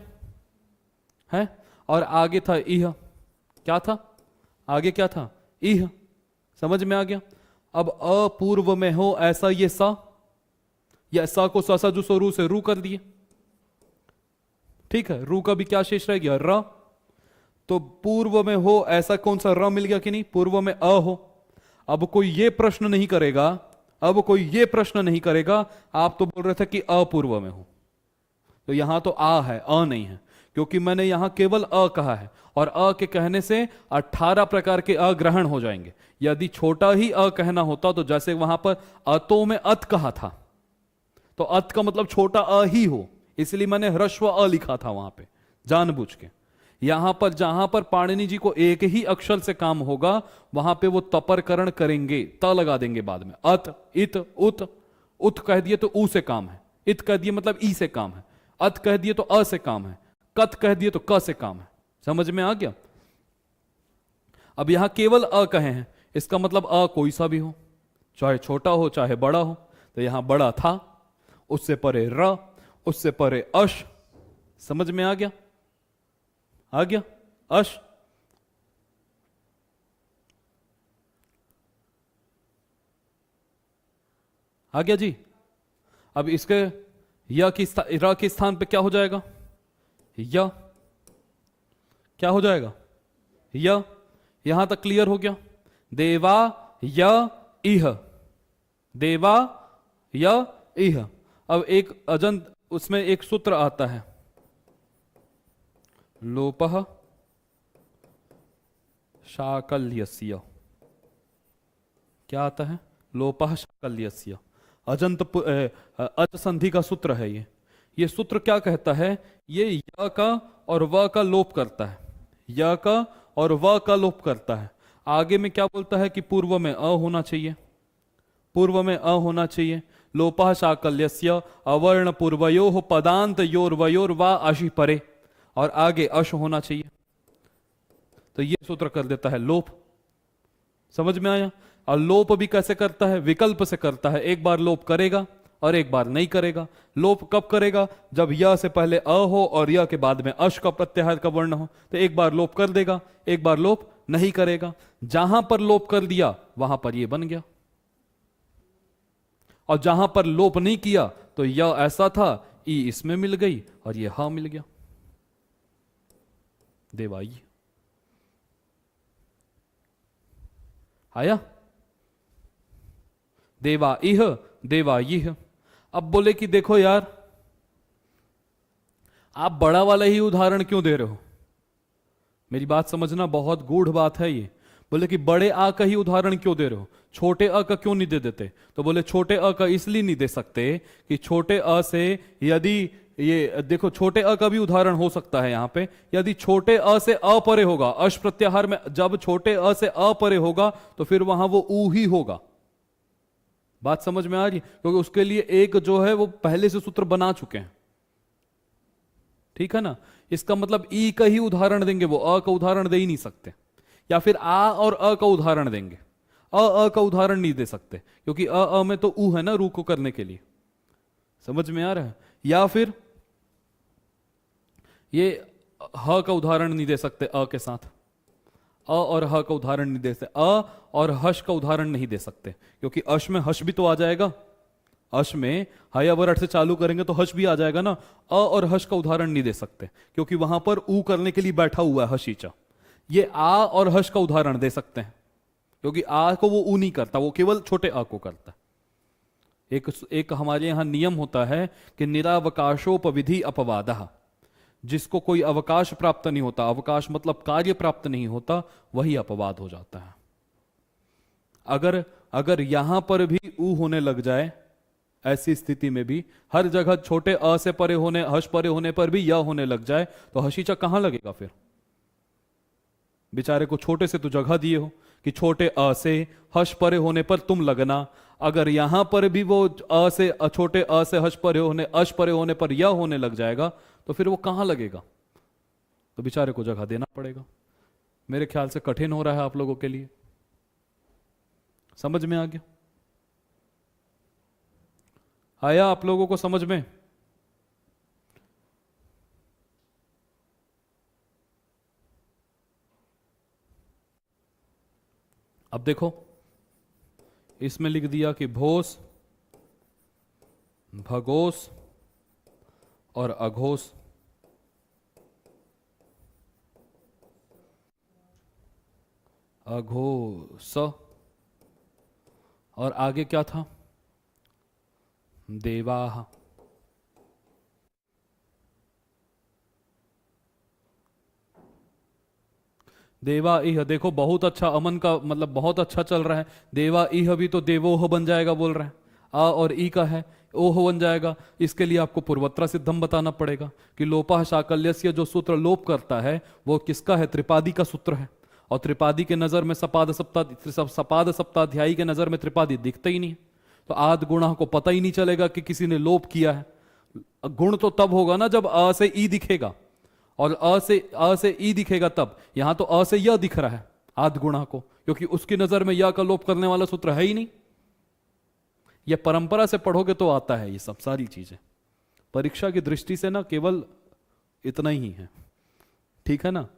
है, और आगे था इह। क्या था? आगे क्या था, इह। समझ में आ गया। अब अपूर्व में हो ऐसा ये सा, या सा को सा जो रू से रू कर दिए, ठीक है। रू का भी क्या शेष रह गया, र। तो पूर्व में हो ऐसा कौन सा र मिल गया कि नहीं, पूर्व में अ हो। अब कोई ये प्रश्न नहीं करेगा, अब कोई ये प्रश्न नहीं करेगा आप तो बोल रहे थे कि अपूर्व में हो, तो यहां तो आ है, अ नहीं है, क्योंकि मैंने यहां केवल अ कहा है, और अ के कहने से 18 प्रकार के अग्रहण हो जाएंगे। यदि छोटा ही अ कहना होता तो जैसे वहां पर अतो में अत कहा था, तो अत का मतलब छोटा अ ही हो, इसलिए मैंने ह्रस्व अ लिखा था वहां पे जानबूझ के। यहां पर जहां पर पाणिनि जी को एक ही अक्षर से काम होगा वहां पे वो तपरकरण करेंगे, त लगा देंगे बाद में, अत, इत, उत। उत कह दिए तो उ से काम है, इत कह दिए मतलब ई से काम है, अत कह दिए तो अ से काम है, कत कह दिए तो क से काम है। समझ में आ गया। अब यहां केवल अ कहे हैं, इसका मतलब अ कोई सा भी हो, चाहे छोटा हो चाहे बड़ा हो। तो यहां बड़ा था, उससे परे र, उससे परे अश। समझ में आ गया, आ गया अश। आ गया जी। अब इसके या की र के स्थान पे क्या हो जाएगा, या क्या हो जाएगा, या। यहां तक क्लियर हो गया। देवा या इह, देवा या इह। अब एक अजंत उसमें एक सूत्र आता है, लोपः शाकल्यस्य। क्या आता है, लोपः शाकल्यस्य। अजंत अच संधि का सूत्र है ये सूत्र क्या कहता है, ये य का और व का लोप करता है, य का और व का लोप करता है। आगे में क्या बोलता है कि पूर्व में अ होना चाहिए, पूर्व में अ होना चाहिए। लोपः शाकल्यस्य अवर्ण पूर्वयोः पदांत योर्वयोर वा आशि परे, और आगे अश होना चाहिए। तो ये सूत्र कर देता है लोप। समझ में आया। और लोप भी कैसे करता है, विकल्प से करता है, एक बार लोप करेगा और एक बार नहीं करेगा। लोप कब करेगा, जब य से पहले अ हो और य के बाद में अश का प्रत्याहार का वर्ण हो, तो एक बार लोप कर देगा, एक बार लोप नहीं करेगा। जहां पर लोप कर दिया वहां पर ये बन गया, और जहां पर लोप नहीं किया तो य ऐसा था, ई इसमें मिल गई और ये हा मिल गया, देवाई। आया, देवा इह, देवा यह। अब बोले कि देखो यार, आप बड़ा वाला ही उदाहरण क्यों दे रहे हो, मेरी बात समझना, बहुत गूढ़ बात है ये। बोले कि बड़े आ का ही उदाहरण क्यों दे रहे हो, छोटे अ का क्यों नहीं दे देते। तो बोले छोटे अ का इसलिए नहीं दे सकते कि छोटे अ से यदि ये देखो, छोटे अ का भी उदाहरण हो सकता है यहां पे, यदि छोटे अ से अ परे होगा, अश प्रत्याहार में जब छोटे अ से अ परे होगा तो फिर वहां वो ऊ ही होगा। बात समझ में आ रही, क्योंकि उसके लिए एक जो है वो पहले से सूत्र बना चुके हैं, ठीक है ना। इसका मतलब ई का ही उदाहरण देंगे, वो अ का उदाहरण दे ही नहीं सकते, या फिर आ और अ का उदाहरण देंगे, अ का उदाहरण नहीं दे सकते, क्योंकि अ में तो ऊ है ना रू को करने के लिए। समझ में आ रहा है। या फिर ये ह का उदाहरण नहीं दे सकते अ के साथ, अ और ह का उदाहरण नहीं दे सकते, अ और हश का उदाहरण नहीं दे सकते, क्योंकि अश में हश भी तो आ जाएगा, अश में हयावरट से चालू करेंगे तो हश भी आ जाएगा ना। अ और हश का उदाहरण नहीं दे सकते, क्योंकि वहां पर ऊ करने के लिए बैठा हुआ है हशीचा। ये आ और हश का उदाहरण दे सकते हैं, क्योंकि आ को वो ऊ नहीं करता, वो केवल छोटे आ को करता है। एक हमारे यहां नियम होता है कि निरावकाशोपविधि अपवादः, जिसको कोई अवकाश प्राप्त नहीं होता, अवकाश मतलब कार्य प्राप्त नहीं होता, वही अपवाद हो जाता है। अगर अगर यहां पर भी ऊ होने लग जाए, ऐसी स्थिति में भी हर जगह छोटे अ से परे होने, हश परे होने पर भी यह होने लग जाए, तो हशीचा कहां लगेगा फिर। बेचारे को छोटे से तो जगह दिए हो कि छोटे अ से हश परे होने पर तुम लगना, अगर यहां पर भी वो अ से छोटे अ से हश परे होने, अश परे होने पर यह होने लग जाएगा, तो फिर वो कहां लगेगा, तो बेचारे को जगह देना पड़ेगा। मेरे ख्याल से कठिन हो रहा है आप लोगों के लिए, समझ में आ गया, आया आप लोगों को समझ में। अब देखो इसमें लिख दिया कि भोस, भगोस और अघोस। अघोस और आगे क्या था? देवाह। देवा इह, देखो बहुत अच्छा, अमन का मतलब बहुत अच्छा चल रहा है। देवा इह भी तो देवोह बन जाएगा बोल रहे हैं। आ और ई का है ओह बन जाएगा। इसके लिए आपको पूर्वत्र सिद्धम बताना पड़ेगा कि लोपः शाकल्यस्य जो सूत्र लोप करता है वो किसका है? त्रिपादी का सूत्र है। और त्रिपादी के नजर में सपाद सप्ताध्यायी के नजर में त्रिपादी दिखता ही नहीं। तो आद गुणा को पता ही नहीं चलेगा कि किसी ने लोप किया है। गुण तो तब होगा ना जब अ से ई दिखेगा, और अ से ई दिखेगा तब। यहां तो अ से य दिख रहा है आद गुणा को, क्योंकि उसकी नजर में य का लोप करने वाला सूत्र है ही नहीं। यह परंपरा से पढ़ोगे तो आता है ये सब सारी चीजें। परीक्षा की दृष्टि से ना केवल इतना ही है, ठीक है ना।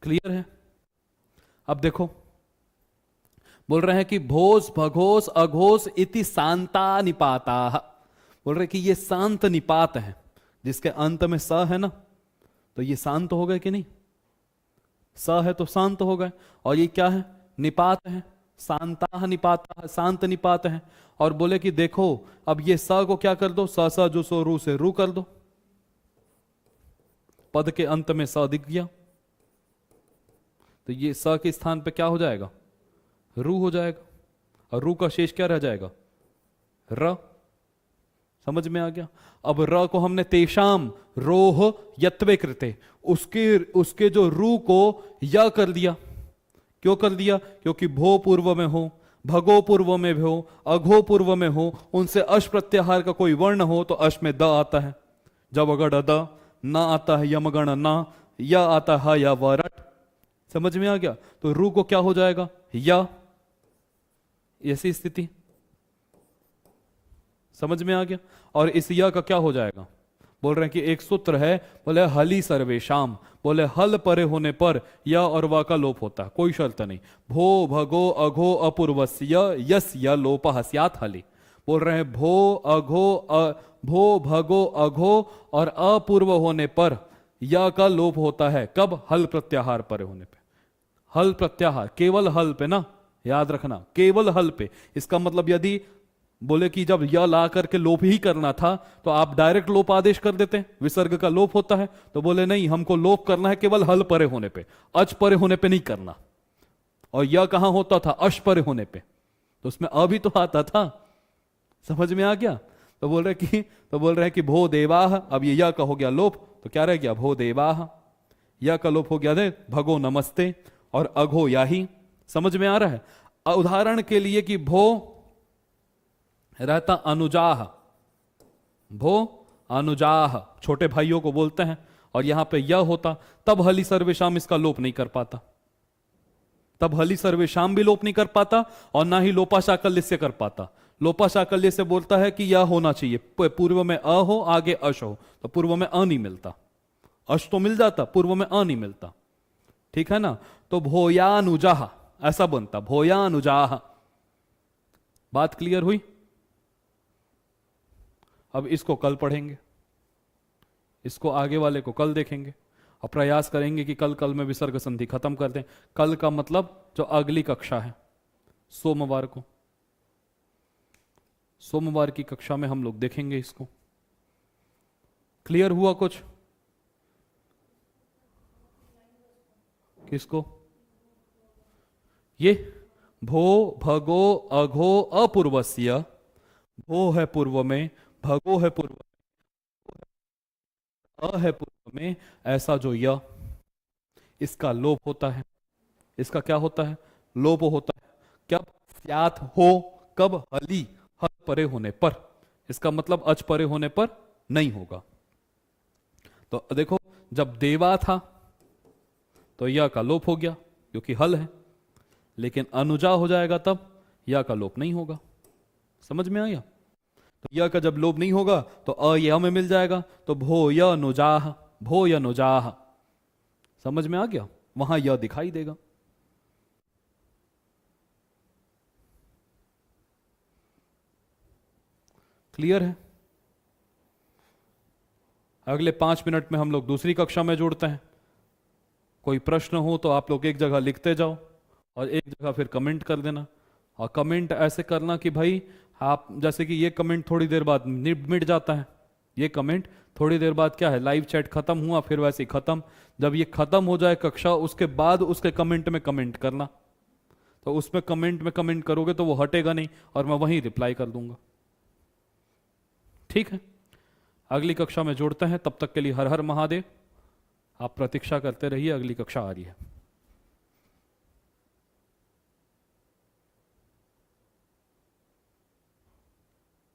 क्लियर है? अब देखो बोल रहे हैं कि भोस, भगोस, अघोस इति शांता निपाता। बोल रहे हैं कि ये शांत निपात है, जिसके अंत में स है ना, तो ये शांत हो गए कि नहीं? स है तो शांत हो गए। और ये क्या है? निपात है। शांता निपाता, शांत निपात है। और बोले कि देखो अब ये स को क्या कर दो? स जो सो रू से रू कर दो। पद के अंत में स दिख गया, तो ये स के स्थान पे क्या हो जाएगा? रू हो जाएगा। और रू का शेष क्या रह जाएगा? र। समझ में आ गया? अब र को हमने तेषाम रोह यत्वे कृते, उसके जो रू को या कर दिया। क्यों कर दिया? क्योंकि भो पूर्व में हो, भगो पूर्व में भी हो, अघो पूर्व में हो, उनसे अश प्रत्याहार का कोई वर्ण हो तो अश में द आता है। जब अगड़ द, ना आता है यमगण ना, या आता है या वरट। समझ में आ गया? तो रू को क्या हो जाएगा? या। ऐसी स्थिति समझ में आ गया। और इस या का क्या हो जाएगा? बोल रहे हैं कि एक सूत्र है, बोले हली सर्वेशाम, बोले हल परे होने पर या और वा का लोप होता है, कोई शर्त नहीं। भो भगो अघो अपूर्वस्य यस या लोप हस्यात हली। बोल रहे हैं भो अघो भो भगो अघो और अपूर्व होने पर या का लोप होता है। कब? हल प्रत्याहार परे होने पे। हल प्रत्याहार केवल हल पे ना, याद रखना, केवल हल पे। इसका मतलब यदि बोले कि जब यह ला करके लोप ही करना था तो आप डायरेक्ट लोप आदेश कर देते, विसर्ग का लोप होता है। तो बोले नहीं, हमको लोप करना है केवल हल परे होने पे, अच परे होने पे नहीं करना। और यह कहां होता था? अश परे होने पे, तो उसमें अ भी तो आता था। समझ में आ गया? तो बोल रहे हैं कि भो देवाह, अब ये या का हो गया लोप, तो क्या रह गया? भो देवाह। या का लोप हो गया दे भगो नमस्ते, और अघो याही। समझ में आ रहा है? उदाहरण के लिए कि भो रहता अनुजाह, भो अनुजाह छोटे भाइयों को बोलते हैं, और यहां पे यह होता, तब हली सर्वेशाम इसका लोप नहीं कर पाता। तब हली सर्वेशाम भी लोप नहीं कर पाता, और ना ही लोपा शाकल्य से कर पाता। लोपा शाकल्य से बोलता है कि यह होना चाहिए, पूर्व में अ हो आगे अश हो, तो पूर्व में अ नहीं मिलता। अश तो मिल जाता, पूर्व में अ नहीं मिलता। ठीक है ना? तो भोयानुजाह ऐसा बनता, भोयानुजाह। बात क्लियर हुई? अब इसको कल पढ़ेंगे, इसको आगे वाले को कल देखेंगे, और प्रयास करेंगे कि कल में विसर्ग संधि खत्म कर दें। कल का मतलब जो अगली कक्षा है, सोमवार को, सोमवार की कक्षा में हम लोग देखेंगे इसको। क्लियर हुआ कुछ? किसको? ये भो भगो अघो अपूर्वस्य, भो है पूर्व में, भगो है पूर्व में, अ है पूर्व में, ऐसा जो य, इसका लोप होता है। इसका क्या होता है? लोप होता है। कब? स्यात हो, कब? हली, हल परे होने पर। इसका मतलब अच परे होने पर नहीं होगा। तो देखो जब देवा था तो यह का लोप हो गया क्योंकि हल है, लेकिन अनुजा हो जाएगा तब या का लोप नहीं होगा। समझ में आया? तो या का जब लोप नहीं होगा तो अ या में मिल जाएगा, तो भो य नुजाह, भो य नुजाह। समझ में आ गया? वहां यह दिखाई देगा। क्लियर है? अगले 5 मिनट में हम लोग दूसरी कक्षा में जुड़ते हैं। कोई प्रश्न हो तो आप लोग एक जगह लिखते जाओ और एक जगह फिर कमेंट कर देना। और कमेंट ऐसे करना कि भाई आप, जैसे कि ये कमेंट थोड़ी देर बाद मिट जाता है, ये कमेंट थोड़ी देर बाद क्या है, लाइव चैट खत्म हुआ फिर वैसे ही खत्म। जब ये खत्म हो जाए कक्षा, उसके बाद उसके कमेंट में कमेंट करना। तो उसमें कमेंट में कमेंट करोगे तो वो हटेगा नहीं और मैं वहीं रिप्लाई कर दूंगा। ठीक है? अगली कक्षा में जुड़ते हैं, तब तक के लिए हर हर महादेव। आप प्रतीक्षा करते रहिए, अगली कक्षा आ रही है।